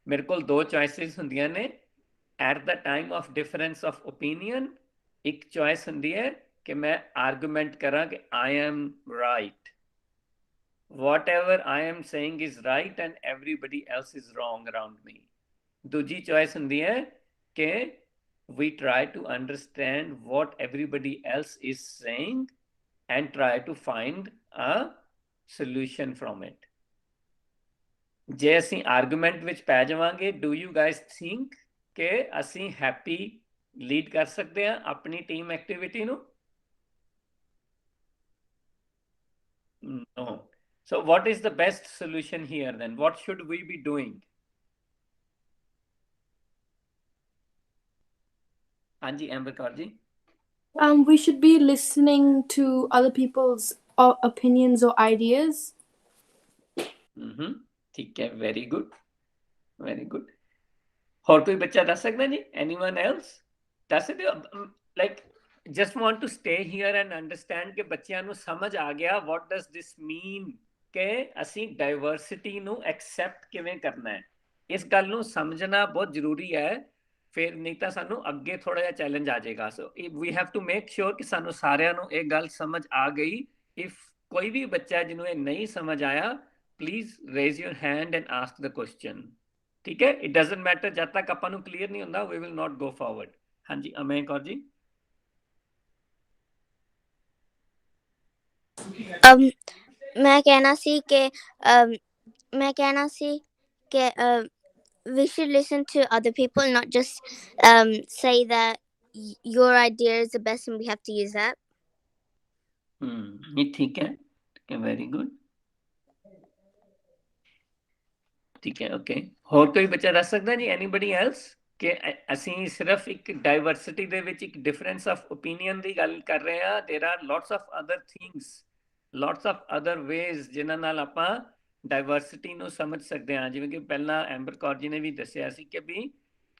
ਮੇਰੇ ਕੋਲ ਦੋ ਚੋਇਸਿਸ ਹੁੰਦੀਆਂ ਨੇ at the time of difference of opinion. ਇੱਕ ਚੋਇਸ ਹੁੰਦੀ ਹੈ ਕਿ ਮੈਂ ਆਰਗੂਮੈਂਟ ਕਰਾਂ ਕਿ I am right, whatever I am saying is right and everybody else is wrong around me. ਦੂਜੀ ਚੋਇਸ ਹੁੰਦੀ ਹੈ ਕਿ we try to understand what everybody else is saying and try to find a solution from it. ਜੇ ਅਸੀਂ ਆਰਗੂਮੈਂਟ ਵਿੱਚ ਪੈ ਜਾਵਾਂਗੇ, ਡੂ ਯੂ ਗਾਇਸ ਥਿੰਕ ਕਿ ਅਸੀਂ ਹੈਪੀ ਲੀਡ ਕਰ ਸਕਦੇ ਹਾਂ ਆਪਣੀ ਟੀਮ ਐਕਟੀਵਿਟੀ ਨੂੰ? No. So what is the best solution here then? What should we be doing? Anji Amber Kaur ji. We should be listening to other people's opinions or ideas. ठीक है, very good, very good. और कोई बच्चा दस सकता जी? Anyone else? दस सकते हो? Like just want to stay here and understand कि बच्चियां ਨੂੰ ਸਮਝ ਆ ਗਿਆ what does this mean ਕਿ ਅਸੀਂ ਡਾਈਵਰਸਿਟੀ ਨੂੰ ਐਕਸੈਪਟ ਕਿਵੇਂ ਕਰਨਾ ਹੈ। ਇਸ ਗੱਲ ਨੂੰ ਸਮਝਣਾ ਬਹੁਤ ਜ਼ਰੂਰੀ ਹੈ, ਫਿਰ ਨਹੀਂ ਤਾਂ ਸਾਨੂੰ ਅੱਗੇ ਥੋੜਾ ਜਿਹਾ ਚੈਲੰਜ ਆ ਜਾਏਗਾ। So we have to make sure ਕਿ ਸਾਨੂੰ ਸਾਰਿਆਂ ਨੂੰ ਇਹ ਗੱਲ ਸਮਝ ਆ ਗਈ। ਇਫ ਕੋਈ ਵੀ ਬੱਚਾ ਜਿਹਨੂੰ ਇਹ ਨਹੀਂ ਸਮਝ ਆਇਆ, please raise your hand and ask the question. ਠੀਕ ਹੈ, ਇਟ ਡਜ਼ਨਟ ਮੈਟਰ, ਜਦ ਤੱਕ ਆਪਾਂ ਨੂੰ ਕਲੀਅਰ ਨਹੀਂ ਹੁੰਦਾ ਵੀ ਵਿਲ ਨਾਟ ਗੋ ਫਾਰਵਰਡ। ਹਾਂਜੀ ਅਮੇ ਕੌਰ ਜੀ। ਮੈਂ ਕਹਿਣਾ ਸੀ ਕਿ we should listen to other people, not just say that your idea is the best and we have to use that. ये ठीक है, वेरी गुड। ठीक है, ओके। ਹੋਰ ਕੋਈ ਬੱਚਾ ਦੱਸ ਸਕਦਾ ਜੀ, ਐਨੀਬਡੀ ਐਲਸ? ਕਿ ਅਸੀਂ ਸਿਰਫ ਇੱਕ ਡਾਈਵਰਸਿਟੀ ਦੇ ਵਿੱਚ ਇੱਕ ਡਿਫਰੈਂਸ ਆਫ ਓਪੀਨੀਅਨ ਦੀ ਗੱਲ ਕਰ ਰਹੇ ਹਾਂ। ਦੇਰ R lots of other things, lots of other ways ਜਿਨ੍ਹਾਂ ਨਾਲ ਆਪਾਂ ਡਾਈਵਰਸਿਟੀ ਨੂੰ ਸਮਝ ਸਕਦੇ ਹਾਂ। ਜਿਵੇਂ ਕਿ ਪਹਿਲਾਂ ਐਂਬਰ ਕੌਰ ਜੀ ਨੇ ਵੀ ਦੱਸਿਆ ਸੀ ਕਿ ਵੀ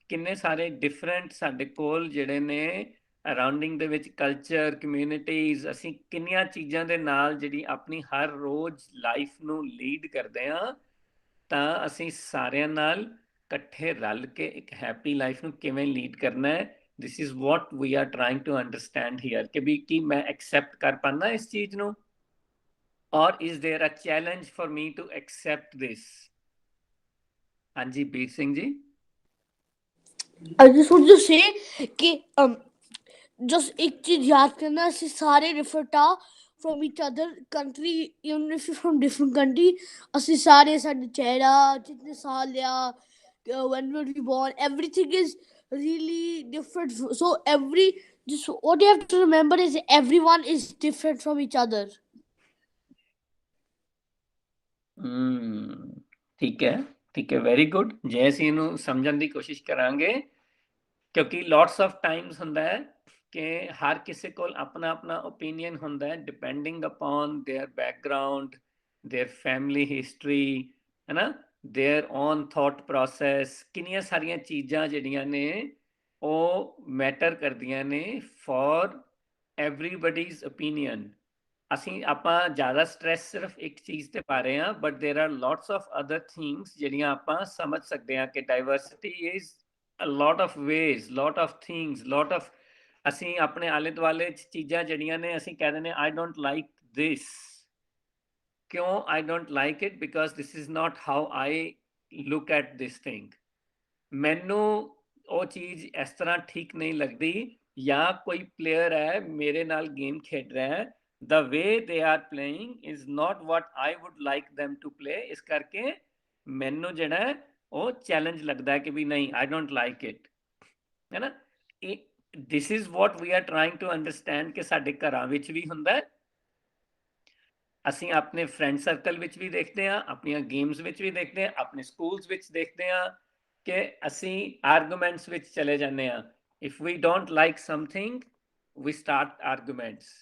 ਕਿੰਨੇ ਸਾਰੇ ਡਿਫਰੈਂਟ ਸਾਡੇ ਕੋਲ ਜਿਹੜੇ ਨੇ ਅਰਾਊਂਡਿੰਗ ਦੇ ਵਿੱਚ ਕਲਚਰ, ਕਮਿਊਨਿਟੀਜ਼, ਅਸੀਂ ਕਿੰਨੀਆਂ ਚੀਜ਼ਾਂ ਦੇ ਨਾਲ ਜਿਹੜੀ ਆਪਣੀ ਹਰ ਰੋਜ਼ ਲਾਈਫ ਨੂੰ ਲੀਡ ਕਰਦੇ ਹਾਂ, ਤਾਂ ਅਸੀਂ ਸਾਰਿਆਂ ਨਾਲ ਇਕੱਠੇ ਰਲ ਕੇ ਇੱਕ ਹੈਪੀ ਲਾਈਫ ਨੂੰ ਕਿਵੇਂ ਲੀਡ ਕਰਨਾ ਹੈ। This is what we are trying to understand here ਕਿ ਵੀ ਕੀ ਮੈਂ ਐਕਸੈਪਟ ਕਰ ਪਾਉਂਦਾ ਇਸ ਚੀਜ਼ ਨੂੰ, or is there a challenge for me to accept this. ਹਾਂਜੀ Bir Singh ji. I just want to say कि just एक चीज याद करना, ਅਸੀਂ ਸਾਰੇ different ਆ from each other country, even if you're from different country, ਅਸੀਂ ਸਾਰੇ ਸਾਡੇ ਚਿਹਰਾ ਜਿੰਨੇ ਸਾਲ ਆ, when were we born, everything is really different. So just what you have to remember is everyone is different from each other. ਠੀਕ ਹੈ, ਠੀਕ ਹੈ, ਵੈਰੀ ਗੁੱਡ। ਜੇ ਅਸੀਂ ਇਹਨੂੰ ਸਮਝਣ ਦੀ ਕੋਸ਼ਿਸ਼ ਕਰਾਂਗੇ, ਕਿਉਂਕਿ ਲੋਟਸ ਆਫ ਟਾਈਮਸ ਹੁੰਦਾ ਹੈ ਕਿ ਹਰ ਕਿਸੇ ਕੋਲ ਆਪਣਾ ਆਪਣਾ ਓਪੀਨੀਅਨ ਹੁੰਦਾ ਹੈ, depending upon there background, there family history, ਹੈ ਨਾ, ਦੇਅਰ ਓਨ ਥਾਟ ਪ੍ਰੋਸੈਸ। ਕਿੰਨੀਆਂ ਸਾਰੀਆਂ ਚੀਜ਼ਾਂ ਜਿਹੜੀਆਂ ਨੇ ਉਹ ਮੈਟਰ ਕਰਦੀਆਂ ਨੇ ਫॉर ਐਵਰੀਬਡੀਜ਼ ਓਪੀਨੀਅਨ। ਅਸੀਂ ਆਪਾਂ ਜ਼ਿਆਦਾ ਸਟ੍ਰੈਸ ਸਿਰਫ ਇੱਕ ਚੀਜ਼ ਤੇ ਪਾ ਰਹੇ ਹਾਂ, ਬਟ ਦੇਰ R lots of other things ਜਿਹੜੀਆਂ ਆਪਾਂ ਸਮਝ ਸਕਦੇ ਹਾਂ ਕਿ diversity is a lot of ways, lot of things, lot of ਅਸੀਂ ਆਪਣੇ ਆਲੇ ਦੁਆਲੇ ਚੀਜ਼ਾਂ ਜਿਹੜੀਆਂ ਨੇ ਅਸੀਂ ਕਹਿ ਦਿੰਦੇ I don't like this। ਕਿਉਂ I don't like it? Because this is not how I look at this thing। ਮੈਨੂੰ ਉਹ ਚੀਜ਼ ਇਸ ਤਰ੍ਹਾਂ ਠੀਕ ਨਹੀਂ ਲੱਗਦੀ, ਜਾਂ ਕੋਈ ਪਲੇਅਰ ਹੈ ਮੇਰੇ ਨਾਲ ਗੇਮ ਖੇਡ ਰਿਹਾ ਹੈ, the way they are playing is not what I would like them to play। ਇਸ ਕਰਕੇ ਮੈਨੂੰ ਜਿਹੜਾ ਉਹ ਚੈਲੰਜ ਲੱਗਦਾ ਹੈ ਕਿ ਵੀ ਨਹੀਂ I don't like it, ਹੈ ਨਾ। this is what we are trying to understand ਕਿ ਸਾਡੇ ਘਰਾਂ ਵਿੱਚ ਵੀ ਹੁੰਦਾ, ਅਸੀਂ ਆਪਣੇ ਫਰੈਂਡ ਸਰਕਲ ਵਿੱਚ ਵੀ ਦੇਖਦੇ ਹਾਂ, ਆਪਣੀਆਂ ਗੇਮਸ ਵਿੱਚ ਵੀ ਦੇਖਦੇ ਹਾਂ, ਆਪਣੇ ਸਕੂਲਸ ਵਿੱਚ ਦੇਖਦੇ ਹਾਂ ਕਿ ਅਸੀਂ ਆਰਗੂਮੈਂਟਸ ਵਿੱਚ ਚਲੇ ਜਾਂਦੇ ਹਾਂ। if we don't like something we start arguments।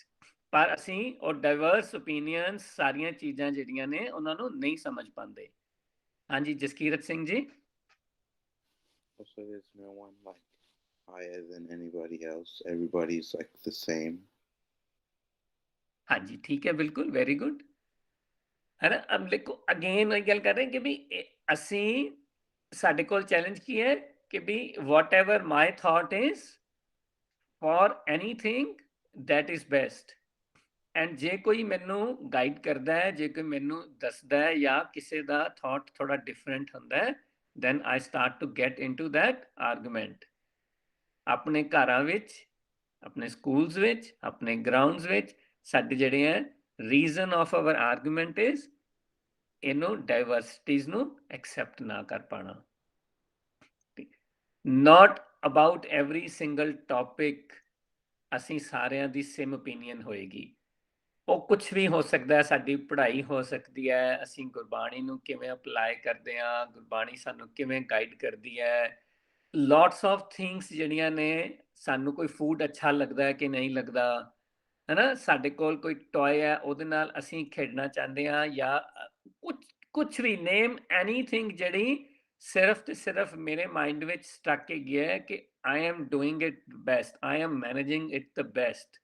ਪਰ ਅਸੀਂ ਉਹ ਡਾਈਵਰਸ ਓਪੀਨੀਅਨਸ, ਸਾਰੀਆਂ ਚੀਜ਼ਾਂ ਜਿਹੜੀਆਂ ਨੇ ਉਹਨਾਂ ਨੂੰ ਨਹੀਂ ਸਮਝ ਪਾਉਂਦੇ। ਹਾਂਜੀ Jaskirat Singh ji. So there's no one like higher than anybody else, everybody's like the same। ਹਾਂਜੀ ਠੀਕ ਹੈ, ਬਿਲਕੁਲ, ਵੈਰੀ ਗੁੱਡ, ਹੈ ਨਾ। ਅਬ ਦੇਖੋ ਅਗੇਨ ਇਹ ਗੱਲ ਕਰ ਰਹੇ ਕਿ ਵੀ ਅਸੀਂ, ਸਾਡੇ ਕੋਲ ਚੈਲੰਜ ਕੀ ਹੈ ਕਿ we whatever my thought is for anything that is best। And ਜੇ ਕੋਈ ਮੈਨੂੰ ਗਾਈਡ ਕਰਦਾ ਹੈ, ਜੇ ਕੋਈ ਮੈਨੂੰ ਦੱਸਦਾ ਹੈ ਜਾਂ ਕਿਸੇ ਦਾ ਥਾਟ ਥੋੜਾ ਡਿਫਰੈਂਟ ਹੁੰਦਾ ਹੈ, then I start to get into that argument। ਆਪਣੇ ਘਰਾਂ ਵਿੱਚ, ਆਪਣੇ ਸਕੂਲਸ ਵਿੱਚ, ਆਪਣੇ ਗਰਾਊਂਡਸ ਵਿੱਚ ਸਾਡੇ ਜਿਹੜੇ ਹੈ reason of hour argument is ਇਹਨੂੰ ਡਾਈਵਰਸਿਟੀਜ਼ ਨੂੰ ਐਕਸੈਪਟ ਨਾ ਕਰ ਪਾਣਾ। not about every single topic ਅਸੀਂ ਸਾਰਿਆਂ ਦੀ ਸੇਮ ਓਪੀਨੀਅਨ ਹੋਏਗੀ। ਉਹ ਕੁਛ ਵੀ ਹੋ ਸਕਦਾ ਹੈ, ਸਾਡੀ ਪੜ੍ਹਾਈ ਹੋ ਸਕਦੀ ਹੈ, ਅਸੀਂ ਗੁਰਬਾਣੀ ਨੂੰ ਕਿਵੇਂ ਅਪਲਾਈ ਕਰਦੇ ਹਾਂ, ਗੁਰਬਾਣੀ ਸਾਨੂੰ ਕਿਵੇਂ ਗਾਈਡ ਕਰਦੀ ਹੈ, ਲੋਟਸ ਆਫ ਥਿੰਗਸ ਜਿਹੜੀਆਂ ਨੇ, ਸਾਨੂੰ ਕੋਈ ਫੂਡ ਅੱਛਾ ਲੱਗਦਾ ਹੈ ਕਿ ਨਹੀਂ ਲੱਗਦਾ, ਹੈ ਨਾ, ਸਾਡੇ ਕੋਲ ਕੋਈ ਟੋਏ ਹੈ ਉਹਦੇ ਨਾਲ ਅਸੀਂ ਖੇਡਣਾ ਚਾਹੁੰਦੇ ਹਾਂ, ਜਾਂ ਕੁਛ ਵੀ, ਨੇਮ ਐਨੀਥਿੰਗ ਜਿਹੜੀ ਸਿਰਫ ਤੇ ਸਿਰਫ ਮੇਰੇ ਮਾਈਂਡ ਵਿੱਚ ਸਟਕ ਹੈਗੀ ਹੈ ਕਿ I am doing it best, I am managing it the best,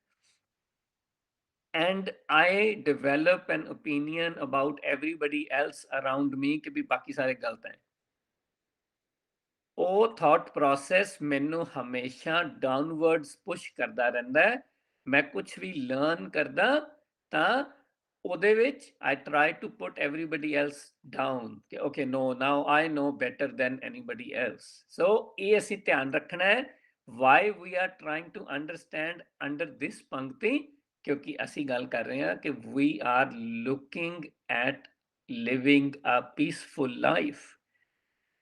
and I develop an opinion about everybody else around me ਕਿ ਵੀ ਬਾਕੀ ਸਾਰੇ ਗਲਤ ਹੈ। ਉਹ ਥਾਟ ਪ੍ਰੋਸੈਸ ਮੈਨੂੰ ਹਮੇਸ਼ਾ ਡਾਊਨਵਰਡਸ ਪੁਸ਼ ਕਰਦਾ ਰਹਿੰਦਾ ਹੈ। ਮੈਂ ਕੁਛ ਵੀ ਲਰਨ ਕਰਦਾ ਤਾਂ ਉਹਦੇ ਵਿੱਚ I try to put everybody else down ਕਿ okay no, now I know better than anybody else। so ਇਹ ਅਸੀਂ ਧਿਆਨ ਰੱਖਣਾ ਹੈ why we are trying to understand under this ਪੰਕਤੀ, ਕਿਉਂਕਿ ਅਸੀਂ ਗੱਲ ਕਰ ਰਹੇ ਹਾਂ ਕਿ we are looking at living a peaceful life।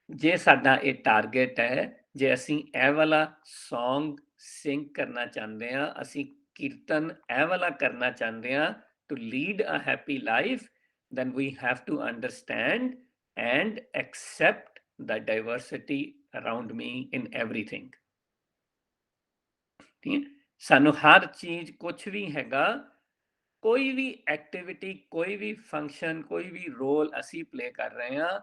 ਜੇ ਸਾਡਾ ਇਹ ਟਾਰਗੇਟ ਹੈ, ਜੇ ਅਸੀਂ ਇਹ ਵਾਲਾ ਸੌਂਗ ਸਿੰਗ ਕਰਨਾ ਚਾਹੁੰਦੇ ਹਾਂ, ਅਸੀਂ ਕੀਰਤਨ ਇਹ ਵਾਲਾ ਕਰਨਾ ਚਾਹੁੰਦੇ ਹਾਂ to lead a happy life, then we have to understand and accept the diversity around me in everything. ठीक है, सानू हर चीज कुछ भी हैगा, कोई भी एक्टिविटी, कोई भी फंक्शन, कोई भी रोल असी प्ले कर रहे हैं,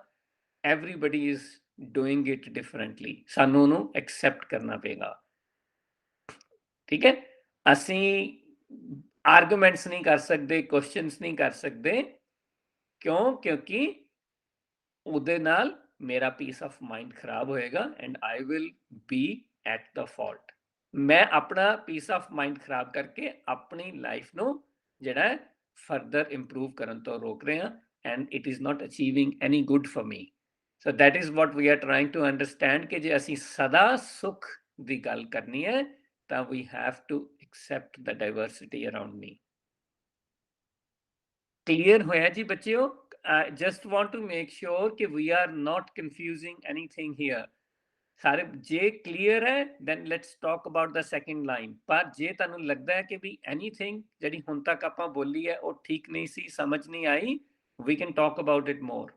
everybody is doing it differently, सानू ਉਹਨੂੰ एक्सेप्ट करना पेगा। ठीक है, असी आर्गूमेंट्स नहीं कर सकते, क्वेश्चंस नहीं कर सकते, क्यों? क्योंकि ਉਹਦੇ ਨਾਲ ਮੇਰਾ ਪੀਸ ਆਫ ਮਾਈਂਡ ਖਰਾਬ ਹੋਏਗਾ and I will be at the fault. ਮੈਂ ਆਪਣਾ ਪੀਸ ਆਫ ਮਾਈਂਡ ਖਰਾਬ ਕਰਕੇ ਆਪਣੀ ਲਾਈਫ ਨੂੰ ਜਿਹੜਾ ਹੈ ਫਰਦਰ ਇੰਪਰੂਵ ਕਰਨ ਤੋਂ ਰੋਕ ਰਹੇ ਹਾਂ, and it is not achieving any good for me. So that is what we are trying to understand ਕਿ ਜੇ ਅਸੀਂ ਸਦਾ ਸੁੱਖ ਦੀ ਗੱਲ ਕਰਨੀ ਹੈ ਤਾਂ we have to accept the diversity around me. Clear होया जी बच्चों? I just want to make sure कि we are not confusing anything here. सारे जे क्लियर है, then let's talk about the second line. पर जे तानू लगदा है कि भी anything जड़ी हुण तक आपां बोली है वो ठीक नहीं सी, समझ नहीं आई, we can talk about it more.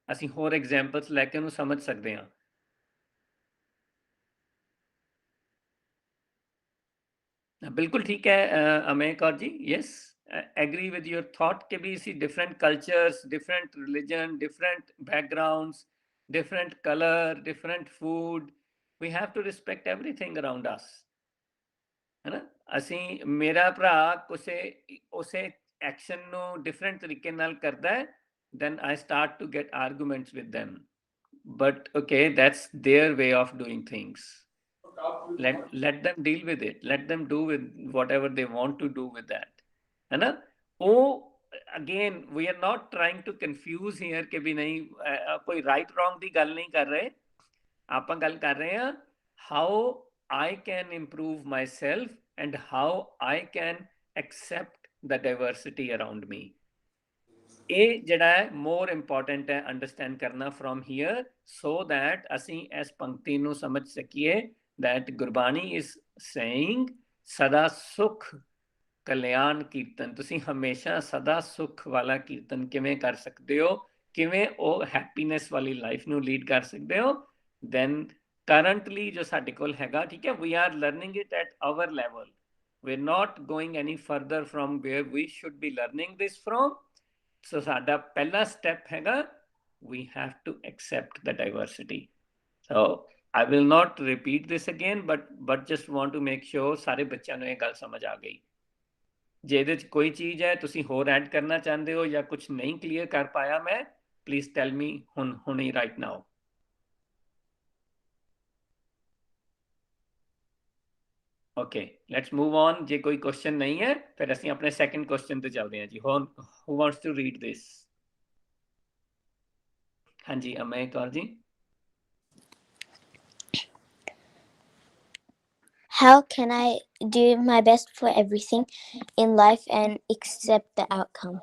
ਅਸੀਂ ਹੋਰ एग्जांपल्स लेके ਉਹਨੂੰ समझ सकते हैं। बिल्कुल ठीक है Ameya Kaur ji, yes, agree with your thought कि भी इसी different cultures, different religion, different backgrounds, different color, different food, we have to respect everything around us, है ना? ਅਸੀਂ ਮੇਰਾ ਭਰਾ ਉਸੇ ਐਕਸ਼ਨ ਨੂੰ different ਤਰੀਕੇ ਨਾਲ ਕਰਦਾ ਹੈ, then I start to get arguments with them, but okay, that's their way of doing things. Let them deal with it, let them do with whatever they want to do with that, है ना? वो again we are not trying to confuse here कि भी नहीं कोई right wrong दी गल नहीं कर रहे, आपां गल कर रहे हैं how I can improve myself and how I can accept the diversity around me। ਇਹ ਜਿਹੜਾ ਹੈ more important ਹੈ understand ਕਰਨਾ from here, so that ਅਸੀਂ ਇਸ ਪੰਕਤੀ ਨੂੰ ਸਮਝ ਸਕੀਏ that Gurbani is saying सदा सुख कल्याण कीर्तन, तुसी हमेशा सदा सुख वाला कीर्तन किवें कर सकते हो, किवें ओ हैप्पीनेस वाली लाइफ नू लीड कर सकते हो। then currently जो साडे कोल हैगा, ठीक है, we are learning it at our level, we're not going any further from where we should be learning this from। so साडा पहला स्टेप हैगा we have to accept the diversity। so I will not repeat this again, but just want to make sure ਸਾਰੇ ਬੱਚਿਆਂ ਨੂੰ ਇਹ ਗੱਲ ਸਮਝ ਆ ਗਈ। ਜੇ ਇਹਦੇ ਚ ਕੋਈ ਚੀਜ਼ ਹੈ ਤੁਸੀਂ ਹੋਰ ਐਡ ਕਰਨਾ ਚਾਹੁੰਦੇ ਹੋ ਜਾਂ ਕੁਝ ਨਹੀਂ ਕਲੀਅਰ ਕਰ ਪਾਇਆ ਮੈਂ, ਪਲੀਜ਼ ਟੈਲ ਮੀ ਹੁਣੇ right now. Okay, let's move on. ਜੇ ਕੋਈ ਕੁਐਸਚਨ ਨਹੀਂ ਹੈ ਫਿਰ ਅਸੀਂ ਆਪਣੇ ਸੈਕੰਡ ਕੁਐਸਚਨ ਤੇ ਚੱਲਦੇ ਹਾਂ ਜੀ। ਹੂ ਵਾਂਟਸ ਟੂ ਰੀਡ ਦਿਸ? ਹਾਂਜੀ ਅਮੇ Kaur ji. How can I do my best for everything in life and accept the outcome?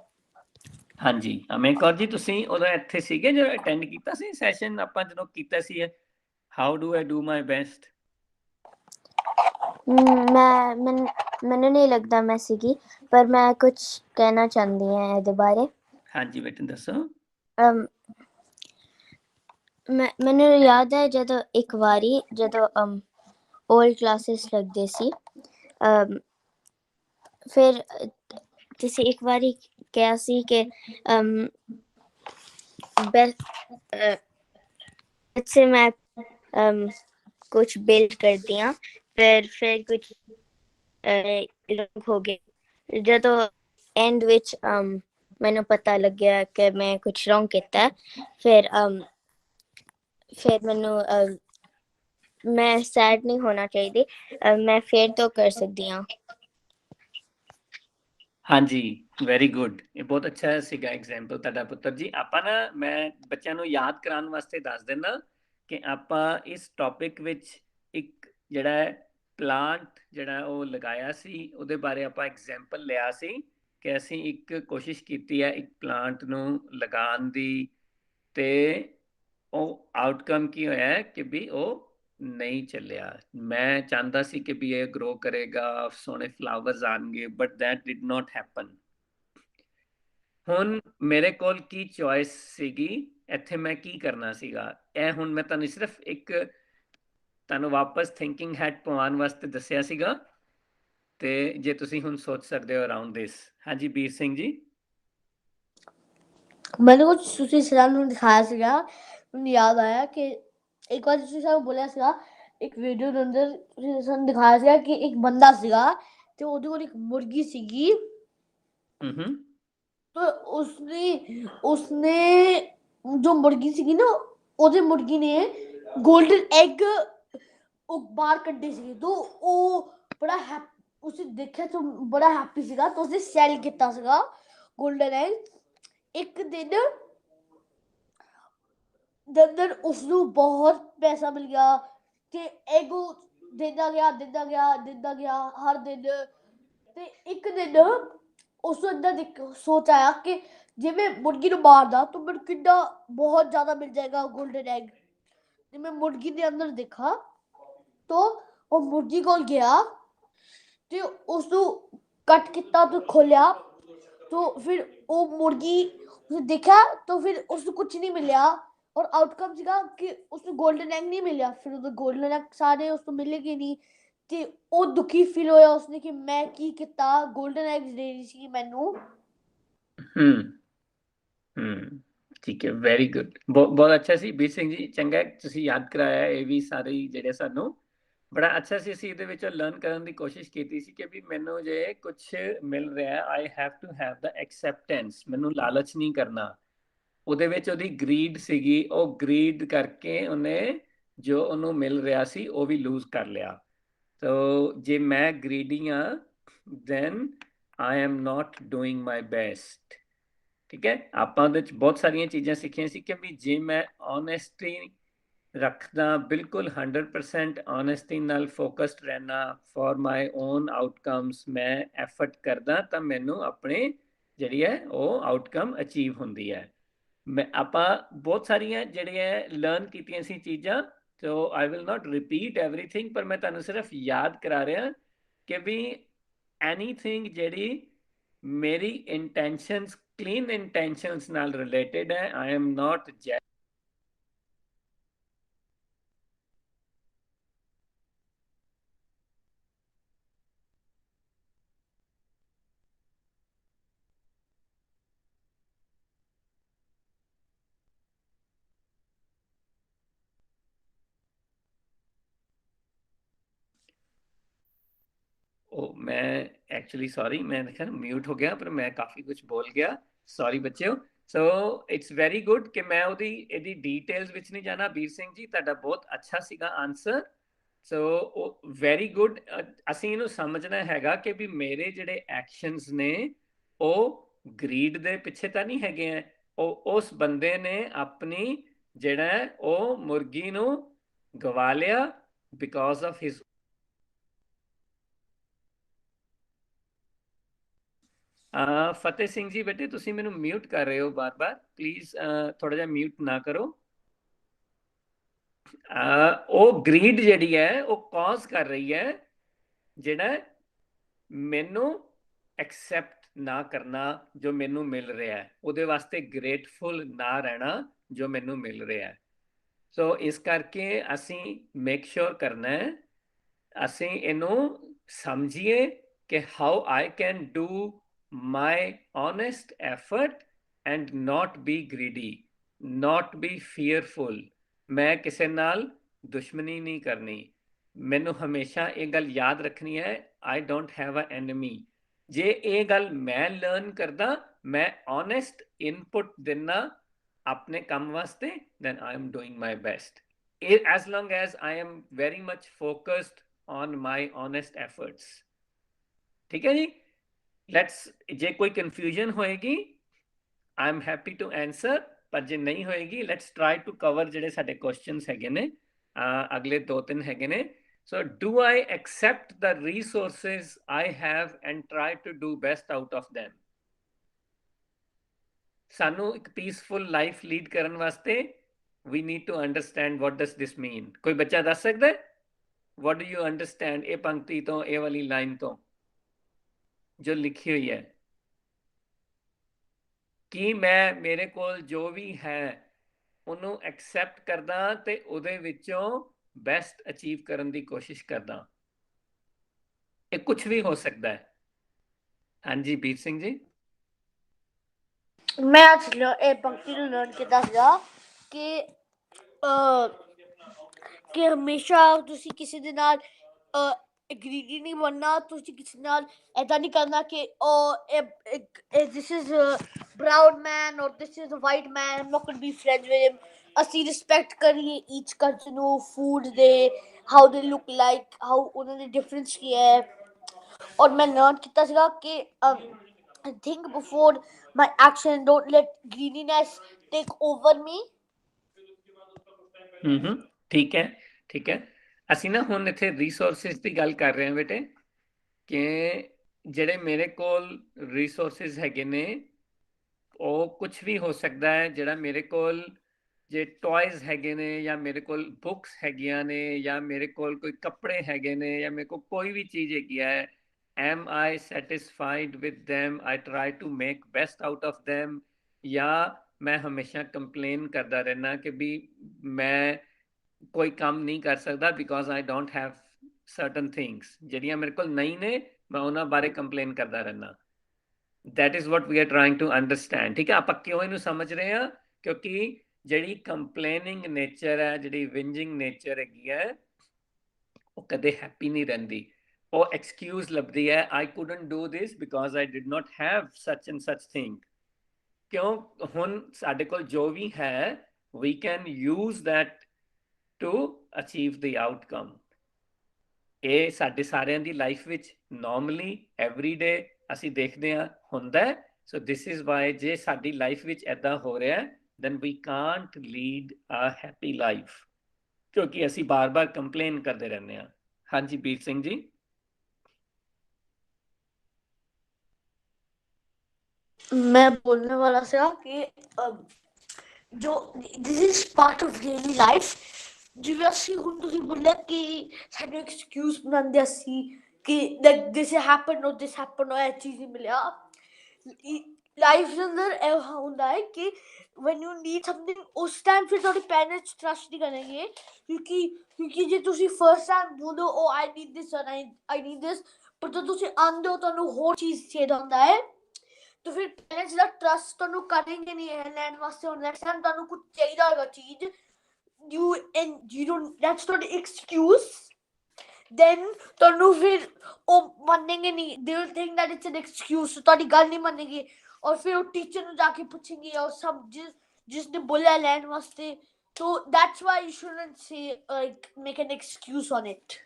ਹਾਂਜੀ ਅਮੇ ਕੌਰ ਜੀ, ਤੁਸੀਂ ਉਦੋਂ ਇੱਥੇ ਸੀਗੇ ਜਦੋਂ ਅਟੈਂਡ ਕੀਤਾ ਸੀ ਸੈਸ਼ਨ ਆਪਾਂ ਜਦੋਂ ਕੀਤਾ ਸੀ how do I do my best? ਮੈਨੂੰ ਨਹੀਂ ਲੱਗਦਾ ਮੈਂ ਸੀਗੀ, ਪਰ ਮੈਂ ਕੁਝ ਕਹਿਣਾ ਚਾਹੁੰਦੀ ਹਾਂ ਇਹਦੇ ਬਾਰੇ। ਹਾਂਜੀ ਬੇਟਾ ਦੱਸੋ। ਮੈਨੂੰ ਯਾਦ ਹੈ ਜਦੋਂ ਇੱਕ ਵਾਰੀ ਜਦੋਂ ओल्ड क्लासेस लगते सी, फिर किसी एक बारी क्या सी कि से मैं कुछ बिल्ड कर दिया, फिर कुछ हो गया, जो एंड विच मैंने पता लग गया कि मैं कुछ रॉन्ग किया, फिर मैनू मैं सैड नहीं होना चाहिए, मैं फिर तो कर सकती हाँ। ਹਾਂਜੀ ਵੈਰੀ ਗੁੱਡ, ਇਹ ਬਹੁਤ ਅੱਛਾ ਸੀਗਾ ਐਗਜ਼ਾਮਪਲ ਤੁਹਾਡਾ ਪੁੱਤਰ ਜੀ। ਆਪਾਂ ਨਾ ਮੈਂ ਬੱਚਿਆਂ ਨੂੰ ਯਾਦ ਕਰਾਉਣ ਵਾਸਤੇ ਦੱਸ ਦਿੰਦਾ ਕਿ ਆਪਾਂ ਇਸ ਟੌਪਿਕ ਵਿੱਚ ਇੱਕ ਜਿਹੜਾ ਹੈ ਪਲਾਂਟ ਜਿਹੜਾ ਉਹ ਲਗਾਇਆ ਸੀ, ਉਹਦੇ ਬਾਰੇ ਆਪਾਂ ਐਗਜ਼ਾਮਪਲ ਲਿਆ ਸੀ ਕਿ ਅਸੀਂ ਇੱਕ ਕੋਸ਼ਿਸ਼ ਕੀਤੀ ਹੈ ਇੱਕ ਪਲਾਂਟ ਨੂੰ ਲਗਾਉਣ ਦੀ, ਤੇ ਉਹ ਆਊਟਕਮ ਕੀ ਹੋਇਆ ਕਿ ਵੀ ਉਹ ਨਹੀਂ ਚੱਲਿਆ। ਮੈਂ ਚਾਹੁੰਦਾ ਸੀ ਕਿ ਵੀ ਇਹ ਗਰੋ ਕਰੇਗਾ, ਸੋਹਣੇ ਫਲਾਵਰਸ ਆਣਗੇ, but that did not happen. ਹੁਣ ਮੇਰੇ ਕੋਲ ਕੀ ਚੋਇਸ ਸੀਗੀ ਇੱਥੇ ਮੈਂ ਕੀ ਕਰਨਾ ਸੀਗਾ। ਇਹ ਹੁਣ ਮੈਂ ਤੁਹਾਨੂੰ ਸਿਰਫ ਇੱਕ ਤੁਹਾਨੂੰ ਵਾਪਸ ਥਿੰਕਿੰਗ ਹੈਡ ਪਵਾਉਣ ਵਾਸਤੇ ਦੱਸਿਆ ਸੀਗਾ, ਤੇ ਜੇ ਤੁਸੀਂ ਹੁਣ ਸੋਚ ਸਕਦੇ ਹੋ ਅਰਾਊਂਡ ਦਿਸ। ਹਾਂਜੀ ਵੀਰ ਸਿੰਘ ਜੀ। मैंने कुछ सुशी सराम ਨੂੰ ਦਿਖਾਇਆ ਸੀਗਾ, ਮੈਨੂੰ ਯਾਦ ਆਇਆ ਕਿ ਇੱਕ ਵਾਰ ਸੁशी ਸਰਾਮ ਬੋਲਿਆ ਸੀਗਾ ਇੱਕ ਵੀਡੀਓ ਦੇ ਅੰਦਰ, ਸੁशी ਸਰਾਮ ਦਿਖਾਇਆ ਸੀਗਾ ਕਿ ਇੱਕ ਬੰਦਾ ਸੀਗਾ ਤੇ ਉਹਦੇ ਕੋਲ ਇੱਕ ਮੁਰਗੀ ਸੀਗੀ। तो उसने जो मुर्गी सीगी ना, ਉਹਦੇ ਮੁਰਗੀ ਨੇ 골ਡਨ ਐਗ ਉਹ ਬਾਹਰ ਕੱਢੇ ਸੀਗੇ। तो ਉਹ ਬੜਾ ਉਸੇ ਦੇਖਿਆ ਤਾਂ ਬੜਾ ਹੈਪੀ ਸੀਗਾ, ਤਾਂ ਉਸਨੇ ਸੈਲ ਕੀਤਾ ਸੀਗਾ 골ਡਨ ਐਗ। ਇੱਕ ਦਿਨ ਦੇ ਅੰਦਰ ਉਸਨੂੰ ਬਹੁਤ ਪੈਸਾ ਮਿਲ ਗਿਆ ਤੇ ਐਗ ਦਿੰਦਾ ਗਿਆ ਹਰ ਦਿਨ। ਤੇ ਇੱਕ ਦਿਨ ਉਸ ਨੂੰ ਅੰਦਰ ਸੋਚ ਆਇਆ ਕਿ ਜੇ ਮੈਂ ਮੁਰਗੀ ਨੂੰ ਮਾਰਦਾ ਤਾਂ ਮੈਨੂੰ ਕਿੰਨਾ ਬਹੁਤ ਜ਼ਿਆਦਾ ਮਿਲ ਜਾਏਗਾ 골ਡਨ ਐਗ। ਤੇ ਮੈਂ ਮੁਰਗੀ ਦੇ ਅੰਦਰ ਦੇਖਾ ਤਾਂ ਉਹ ਮੁਰਗੀ ਕੋਲ ਗਿਆ ਤੇ ਉਸ ਨੂੰ ਕੱਟ ਕੀਤਾ ਤੇ ਖੋਲਿਆ। तो फिर वो मुर्गी उसने देखा तो फिर उसको कुछ नहीं मिला और आउटकम सीगा कि उसको गोल्डन एग नहीं मिला। फिर उसको गोल्डन एग सारे उसको मिलेगे नहीं ते वो दुखी फील होया उसने कि मैं की किता, गोल्डन एग्स दे रही सी मैनू। ठीक है, वेरी गुड, बहुत अच्छा सी ਵੀਰ ਸਿੰਘ ਜੀ। ਚੰਗਾ ਤੁਸੀਂ ਯਾਦ ਕਰਾਇਆ ਇਹ ਵੀ ਸਾਰੇ ਜਿਹੜੇ ਸਾਨੂੰ ਬੜਾ ਅੱਛਾ ਸੀ। ਅਸੀਂ ਇਹਦੇ ਵਿੱਚੋਂ ਲਰਨ ਕਰਨ ਦੀ ਕੋਸ਼ਿਸ਼ ਕੀਤੀ ਸੀ ਕਿ ਵੀ ਮੈਨੂੰ ਜੇ ਕੁਝ ਮਿਲ ਰਿਹਾ I have to have the acceptance, ਮੈਨੂੰ ਲਾਲਚ ਨਹੀਂ ਕਰਨਾ। ਉਹਦੇ ਵਿੱਚ ਉਹਦੀ ਗਰੀਡ ਸੀਗੀ, ਉਹ ਗਰੀਡ ਕਰਕੇ ਉਹਨੇ ਜੋ ਉਹਨੂੰ ਮਿਲ ਰਿਹਾ ਸੀ ਉਹ ਵੀ ਲੂਜ਼ ਕਰ ਲਿਆ। ਸੋ ਜੇ ਮੈਂ ਗਰੀਡੀ ਹਾਂ then I am not doing my best. ਠੀਕ ਹੈ, ਆਪਾਂ ਉਹਦੇ ਚ ਬਹੁਤ ਸਾਰੀਆਂ ਚੀਜ਼ਾਂ ਸਿੱਖੀਆਂ ਸੀ ਕਿ ਵੀ ਜੇ ਮੈਂ ਓਨੈਸਟੀ ਰੱਖਦਾ, ਬਿਲਕੁਲ 100% ਓਨੈਸਟੀ ਨਾਲ ਫੋਕਸਡ ਰਹਿਣਾ ਫॉर ਮਾਈ ਓਨ ਆਊਟਕਮਸ, ਮੈਂ ਐਫਰਟ ਕਰਦਾ ਤਾਂ ਮੈਨੂੰ ਆਪਣੇ ਜਿਹੜੀ ਹੈ ਉਹ ਆਊਟਕਮ ਅਚੀਵ ਹੁੰਦੀ ਹੈ। ਮੈਂ ਆਪਾਂ ਬਹੁਤ ਸਾਰੀਆਂ ਜਿਹੜੀਆਂ ਲਰਨ ਕੀਤੀਆਂ ਸੀ ਚੀਜ਼ਾਂ, so I will not repeat everything, ਪਰ ਮੈਂ ਤੁਹਾਨੂੰ ਸਿਰਫ ਯਾਦ ਕਰਾ ਰਿਹਾ ਕਿ ਵੀ ਐਨੀਥਿੰਗ ਜਿਹੜੀ ਮੇਰੀ ਇੰਟੈਂਸ਼ਨਸ ਕਲੀਨ ਇੰਟੈਂਸ਼ਨਸ ਨਾਲ ਰਿਲੇਟਡ ਹੈ, ਆਈ ਐਮ ਨਾਟ मैं एक्चुअली सॉरी, मैं देखा म्यूट हो गया पर मैं काफ़ी कुछ बोल गया, सॉरी बच्चों। सो इट्स वेरी गुड कि मैं ਉਹਦੀ ਇਹਦੀ ਡੀਟੇਲਸ ਵਿੱਚ ਨਹੀਂ ਜਾਣਾ। ਵੀਰ ਸਿੰਘ ਜੀ ਤੁਹਾਡਾ ਬਹੁਤ ਅੱਛਾ ਸੀਗਾ ਆਨਸਰ। So very good. ਅਸੀਂ ਇਹਨੂੰ ਸਮਝਣਾ ਹੈਗਾ ਕਿ ਵੀ ਮੇਰੇ ਜਿਹੜੇ ਐਕਸ਼ਨਸ ਨੇ ਉਹ ਗਰੀਡ ਦੇ ਪਿੱਛੇ ਤਾਂ ਨਹੀਂ ਹੈਗੇ ਆ, ਉਹ ਉਸ ਬੰਦੇ ਨੇ ਆਪਣੀ ਜਿਹੜਾ ਉਹ ਮੁਰਗੀ ਨੂੰ ਗਵਾ ਲਿਆ because of his. Fateh Singh ji ਬੇਟੇ ਤੁਸੀਂ ਮੈਨੂੰ ਮਿਊਟ ਕਰ ਰਹੇ ਹੋ ਬਾਰ-ਬਾਰ, ਪਲੀਜ਼ ਥੋੜਾ ਜਿਹਾ ਮਿਊਟ ਨਾ ਕਰੋ। ਉਹ ਗਰੀਡ ਜਿਹੜੀ ਹੈ ਉਹ ਕਾਜ਼ ਕਰ ਰਹੀ ਹੈ ਜਿਹੜਾ ਮੈਨੂੰ ਐਕਸੈਪਟ ਨਾ ਕਰਨਾ ਜੋ ਮੈਨੂੰ ਮਿਲ ਰਿਹਾ ਹੈ, ਉਹਦੇ ਵਾਸਤੇ ਗ੍ਰੇਟਫੁਲ ਨਾ ਰਹਿਣਾ ਜੋ ਮੈਨੂੰ ਮਿਲ ਰਿਹਾ ਹੈ। ਸੋ ਇਸ ਕਰਕੇ ਅਸੀਂ ਮੇਕ ਸ਼ੋਰ ਕਰਨਾ ਹੈ ਅਸੀਂ ਇਹਨੂੰ ਸਮਝੀਏ ਕਿ how I can do my honest effort and not be greedy, not be fearful। ਮੈਂ ਕਿਸੇ ਨਾਲ ਦੁਸ਼ਮਣੀ ਨਹੀਂ ਕਰਨੀ। ਮੈਨੂੰ ਹਮੇਸ਼ਾ ਇਹ ਗੱਲ ਯਾਦ ਰੱਖਣੀ ਹੈ I don't have an enemy। ਜੇ ਇਹ ਗੱਲ ਮੈਂ ਲਰਨ ਕਰਦਾ, ਮੈਂ honest input ਦੇਣਾ ਆਪਣੇ ਕੰਮ ਵਾਸਤੇ, then I am doing my best as long as I am very much focused on my honest efforts। ਠੀਕ ਹੈ ਜੀ। ਲੈਟਸ, ਜੇ ਕੋਈ ਕਨਫਿਊਜ਼ਨ ਹੋਏਗੀ I am happy to answer, ਪਰ ਜੇ ਨਹੀਂ ਹੋਏਗੀ ਲੈਟਸ ਟਰਾਈ ਟੂ ਕਵਰ ਜਿਹੜੇ ਸਾਡੇ ਕੁਐਸਚਨਸ ਹੈਗੇ ਨੇ, ਅਗਲੇ 2-3 ਹੈਗੇ ਨੇ। So do I accept the resources I have and try to do best out of them। ਸਾਨੂੰ ਇੱਕ ਪੀਸਫੁਲ ਲਾਈਫ ਲੀਡ ਕਰਨ ਵਾਸਤੇ we need to understand what does this mean। ਕੋਈ ਬੱਚਾ ਦੱਸ ਸਕਦਾ what do you understand ਇਹ ਪੰਕਤੀ ਤੋਂ, ਇਹ ਵਾਲੀ ਲਾਈਨ ਤੋਂ ਜੋ ਲਿਖੀ ਹੋਈ ਹੈ ਕਿ ਮੈਂ ਮੇਰੇ ਕੋਲ ਜੋ ਵੀ ਹੈ ਉਹਨੂੰ ਐਕਸੈਪਟ ਕਰਦਾ ਤੇ ਉਹਦੇ ਵਿੱਚੋਂ ਬੈਸਟ ਅਚੀਵ ਕਰਨ ਦੀ ਕੋਸ਼ਿਸ਼ ਕਰਦਾ। ਇਹ ਕੁਝ ਵੀ ਹੋ ਸਕਦਾ ਹੈ। ਹਾਂਜੀ ਵੀਰ ਸਿੰਘ ਜੀ। ਮੈਂ ਅੱਜ ਇਹ ਪੰਕਤੀ ਨੂੰ ਲਰਨ ਕੀਤਾ ਸੀਗਾ ਕਿ ਹਮੇਸ਼ਾ ਤੁਸੀਂ ਕਿਸੇ ਦੇ ਨਾਲ ਗ੍ਰੀਡੀ ਨਹੀਂ ਬਣਨਾ। ਤੁਸੀਂ ਕਿਸੇ ਨਾਲ ਏਦਾਂ ਨਹੀਂ ਕਰਨਾ ਕਿ this is a brown man or this is a white man, I'm not going to be friends with him. ਅਸੀਂ ਰਿਸਪੈਕਟ ਕਰੀਏ each culture ਨੂੰ, ਫੂਡ ਦੇ, how they look like, how ਉਹਨਾਂ ਦੇ ਡਿਫਰੈਂਸ ਕੀ ਹੈ। ਔਰ ਮੈਂ ਲਰਨ ਕੀਤਾ ਸੀਗਾ ਕਿ think before my action, don't let greediness take over me. ਠੀਕ ਹੈ, ਠੀਕ ਹੈ। ਅਸੀਂ ਨਾ ਹੁਣ ਇੱਥੇ ਰਿਸੋਰਸਿਸ ਦੀ ਗੱਲ ਕਰ ਰਹੇ ਹਾਂ ਬੇਟੇ, ਕਿ ਜਿਹੜੇ ਮੇਰੇ ਕੋਲ ਰਿਸੋਰਸਿਸ ਹੈਗੇ ਨੇ ਉਹ ਕੁਝ ਵੀ ਹੋ ਸਕਦਾ ਹੈ। ਜਿਹੜਾ ਮੇਰੇ ਕੋਲ ਜੇ ਟॉयਜ਼ ਹੈਗੇ ਨੇ, ਜਾਂ ਮੇਰੇ ਕੋਲ ਬੁੱਕਸ ਹੈਗੀਆਂ ਨੇ, ਜਾਂ ਮੇਰੇ ਕੋਲ ਕੋਈ ਕੱਪੜੇ ਹੈਗੇ ਨੇ, ਜਾਂ ਮੇਰੇ ਕੋਲ ਕੋਈ ਵੀ ਚੀਜ਼ ਹੈਗੀ ਹੈ, am I satisfied with them? I try to make best out of them, ਜਾਂ ਮੈਂ ਹਮੇਸ਼ਾ ਕੰਪਲੇਨ ਕਰਦਾ ਰਹਿਣਾ ਕਿ ਵੀ ਮੈਂ ਕੋਈ ਕੰਮ ਨਹੀਂ ਕਰ ਸਕਦਾ because I don't have certain things, ਜਿਹੜੀਆਂ ਮੇਰੇ ਕੋਲ ਨਹੀਂ ਨੇ ਮੈਂ ਉਹਨਾਂ ਬਾਰੇ ਕੰਪਲੇਨ ਕਰਦਾ ਰਹਿਣਾ। that is what we are trying to understand। ਠੀਕ ਹੈ, ਆਪਾਂ ਕਿਉਂ ਇਹਨੂੰ ਸਮਝ ਰਹੇ ਹਾਂ? ਕਿਉਂਕਿ ਜਿਹੜੀ ਕੰਪਲੇਨਿੰਗ ਨੇਚਰ ਹੈ, ਜਿਹੜੀ ਵਿੰਜਿੰਗ ਨੇਚਰ ਹੈਗੀ ਹੈ, ਉਹ ਕਦੇ ਹੈਪੀ ਨਹੀਂ ਰਹਿੰਦੀ। ਉਹ ਐਕਸਕਿਊਜ਼ ਲੱਭਦੀ ਹੈ, I couldn't do this because I did not have such and such thing। ਕਿਉਂ? ਹੁਣ ਸਾਡੇ ਕੋਲ ਜੋ ਵੀ ਹੈ we can use that to achieve the outcome। ਇਹ ਸਾਡੇ ਸਾਰਿਆਂ ਦੀ ਲਾਈਫ ਵਿੱਚ ਨਾਰਮਲੀ ਐਵਰੀਡੇ ਅਸੀਂ ਦੇਖਦੇ ਹਾਂ ਹੁੰਦਾ। ਸੋ ਦਿਸ ਇਜ਼ ਵਾਈ ਜੇ ਸਾਡੀ ਲਾਈਫ ਵਿੱਚ ਇੱਦਾਂ ਹੋ ਰਿਹਾ then we can't lead a happy life, ਕਿਉਂਕਿ ਅਸੀਂ ਬਾਰ-ਬਾਰ ਕੰਪਲੇਨ ਕਰਦੇ ਰਹਿੰਦੇ ਹਾਂ। ਹਾਂਜੀ ਵੀਰ ਸਿੰਘ ਜੀ। ਮੈਂ ਬੋਲਣੇ ਵਾਲਾ ਸੀਗਾ ਕਿ ਜੋ this is part of daily life। ਜਿਵੇਂ ਅਸੀਂ ਹੁਣ ਤੁਸੀਂ ਬੋਲਿਆ ਕਿ ਸਾਨੂੰ ਐਕਸਕਿਊਜ਼ ਬਣਾਉਂਦੇ ਅਸੀਂ ਕਿ this happened or this happened or ਇਹ ਚੀਜ਼ ਨਹੀਂ ਮਿਲਿਆ। ਲਾਈਫ ਦੇ ਅੰਦਰ ਇਹ ਹੁੰਦਾ ਹੈ ਕਿ when you need something ਉਸ ਟਾਈਮ ਫਿਰ ਤੁਹਾਡੇ ਪੈਰੈਂਟਸ ਟਰਸਟ ਨਹੀਂ ਕਰਨਗੇ, ਕਿਉਂਕਿ ਜੇ ਤੁਸੀਂ ਫਰਸਟ ਟਾਈਮ ਬੋਲੋ oh I need this or I need this, ਪਰ ਜਦੋਂ ਤੁਸੀਂ ਆਉਂਦੇ ਹੋ ਤੁਹਾਨੂੰ ਹੋਰ ਚੀਜ਼ ਚਾਹੀਦਾ ਹੁੰਦਾ ਹੈ, तो फिर पेरेंट्स ਦਾ ਟਰਸਟ ਤੁਹਾਨੂੰ ਕਰਨਗੇ ਨਹੀਂ ਇਹ ਲੈਣ ਵਾਸਤੇ। ਹੁਣ ਨੈਕਸਟ ਟਾਈਮ ਤੁਹਾਨੂੰ ਕੁਝ ਚਾਹੀਦਾ ਹੋਗਾ ਚੀਜ਼, you don't, that's not excuse, then ਤੁਹਾਨੂੰ ਫਿਰ ਉਹ ਮੰਨਣਗੇ ਨਹੀਂ, they will think that it's an excuse, ਤੁਹਾਡੀ ਗੱਲ ਨਹੀਂ ਮੰਨਣਗੇ। ਔਰ ਫਿਰ ਉਹ ਟੀਚਰ ਨੂੰ ਜਾ ਕੇ ਪੁੱਛਣਗੇ ਔਰ ਸਭ ਜਿਸਨੇ ਬੋਲਿਆ ਲੈਣ ਵਾਸਤੇ। so that's why you shouldn't say like make an excuse on it।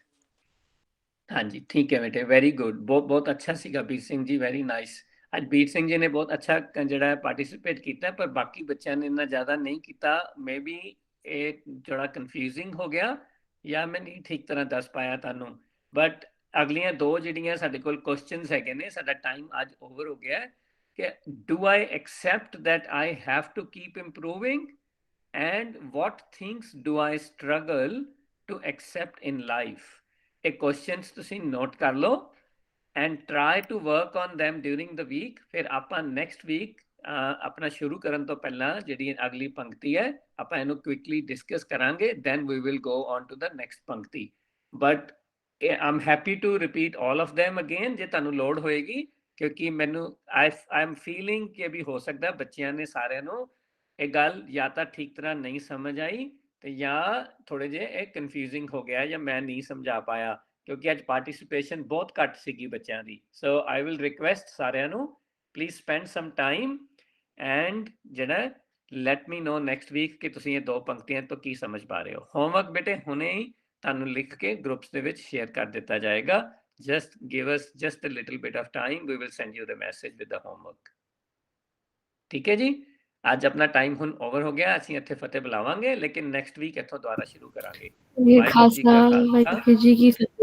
ਹਾਂਜੀ ਠੀਕ ਹੈ ਬੇਟੇ, ਵੈਰੀ ਗੁੱਡ, ਬਹੁਤ ਅੱਛਾ ਸੀਗਾ ਵੀਰ ਸਿੰਘ ਜੀ, ਵੈਰੀ ਨਾਈਸ। ਅੱਜ ਵੀਰ ਸਿੰਘ ਜੀ ਨੇ ਬਹੁਤ ਅੱਛਾ ਜਿਹੜਾ ਪਾਰਟਿਸਿਪੇਟ ਕੀਤਾ, ਪਰ ਬਾਕੀ ਬੱਚਿਆਂ ਨੇ ਇੰਨਾ ਜ਼ਿਆਦਾ ਨਹੀਂ ਕੀਤਾ। ਮੇ ਬੀ ਇਹ ਜਿਹੜਾ ਕਨਫਿਊਜ਼ਿੰਗ ਹੋ ਗਿਆ ਜਾਂ ਮੈਂ ਨਹੀਂ ਠੀਕ ਤਰ੍ਹਾਂ ਦੱਸ ਪਾਇਆ ਤੁਹਾਨੂੰ। ਬਟ ਅਗਲੀਆਂ ਦੋ ਜਿਹੜੀਆਂ ਸਾਡੇ ਕੋਲ ਕੁਐਸਚਨਸ ਹੈਗੇ ਨੇ, ਸਾਡਾ ਟਾਈਮ ਅੱਜ ਓਵਰ ਹੋ ਗਿਆ, ਕਿ do I accept that I have to keep improving and what things do I struggle to accept in life. ਇਹ ਕੁਐਸਚਨਸ ਤੁਸੀਂ ਨੋਟ ਕਰ ਲਓ and try to work on them during the week। ਫਿਰ ਆਪਾਂ next week ਆਪਣਾ ਸ਼ੁਰੂ ਕਰਨ ਤੋਂ ਪਹਿਲਾਂ ਜਿਹੜੀ ਅਗਲੀ ਪੰਕਤੀ ਹੈ ਆਪਾਂ ਇਹਨੂੰ ਕੁਇਕਲੀ ਡਿਸਕਸ ਕਰਾਂਗੇ, then we will go on to the next ਪੰਕਤੀ। but I'm happy to repeat all of them again ਜੇ ਤੁਹਾਨੂੰ ਲੋੜ ਹੋਏਗੀ, ਕਿਉਂਕਿ ਮੈਨੂੰ I'm feeling ਕਿ ਵੀ ਹੋ ਸਕਦਾ ਬੱਚਿਆਂ ਨੇ ਸਾਰਿਆਂ ਨੂੰ ਇਹ ਗੱਲ ਜਾਂ ਤਾਂ ਠੀਕ ਤਰ੍ਹਾਂ ਨਹੀਂ ਸਮਝ ਆਈ ਤੇ ਜਾਂ ਥੋੜੇ ਜਿਹੇ ਇਹ ਕਨਫਿਊਜ਼ਿੰਗ ਹੋ ਗਿਆ ਜਾਂ ਮੈਂ ਨਹੀਂ ਸਮਝਾ ਪਾਇਆ, ਕਿਉਂਕਿ ਅੱਜ ਪਾਰਟਿਸਿਪੇਸ਼ਨ ਬਹੁਤ ਘੱਟ ਸੀਗੀ ਬੱਚਿਆਂ ਦੀ। ਸੋ ਆਈ ਵਿਲ ਰਿਕੁਐਸਟ ਸਾਰਿਆਂ ਨੂੰ please spend some time and ਜਿਹੜਾ ਲੈਟ ਮੀ ਨੋ ਨੈਕਸਟ ਵੀਕ ਕਿ ਤੁਸੀਂ ਇਹ ਦੋ ਪੰਕਤੀਆਂ ਤੋਂ ਕੀ ਸਮਝ ਪਾ ਰਹੇ ਹੋ। ਹੋਮਵਰਕ ਬੇਟੇ ਹੁਣੇ ਹੀ ਤੁਹਾਨੂੰ ਲਿਖ ਕੇ ਗਰੁੱਪਸ ਦੇ ਵਿੱਚ ਸ਼ੇਅਰ ਕਰ ਦਿੱਤਾ ਜਾਏਗਾ। Just give us just a little bit of time, we will send you the message with the homework. ਠੀਕ ਹੈ ਜੀ, ਅੱਜ ਆਪਣਾ ਟਾਈਮ ਹੁਣ ਓਵਰ ਹੋ ਗਿਆ। ਅਸੀਂ ਇੱਥੇ ਫਤਿਹ ਬੁਲਾਵਾਂਗੇ, ਲੇਕਿਨ ਨੈਕਸਟ ਵੀਕ ਇੱਥੋਂ ਦੁਬਾਰਾ ਸ਼ੁਰੂ ਕਰਾਂਗੇ। ਵਾਹਿਗੁਰੂ ਜੀ ਕਾ ਖਾਲਸਾ, ਵਾਹਿਗੁਰੂ ਜੀ ਕੀ ਫਤਿਹ।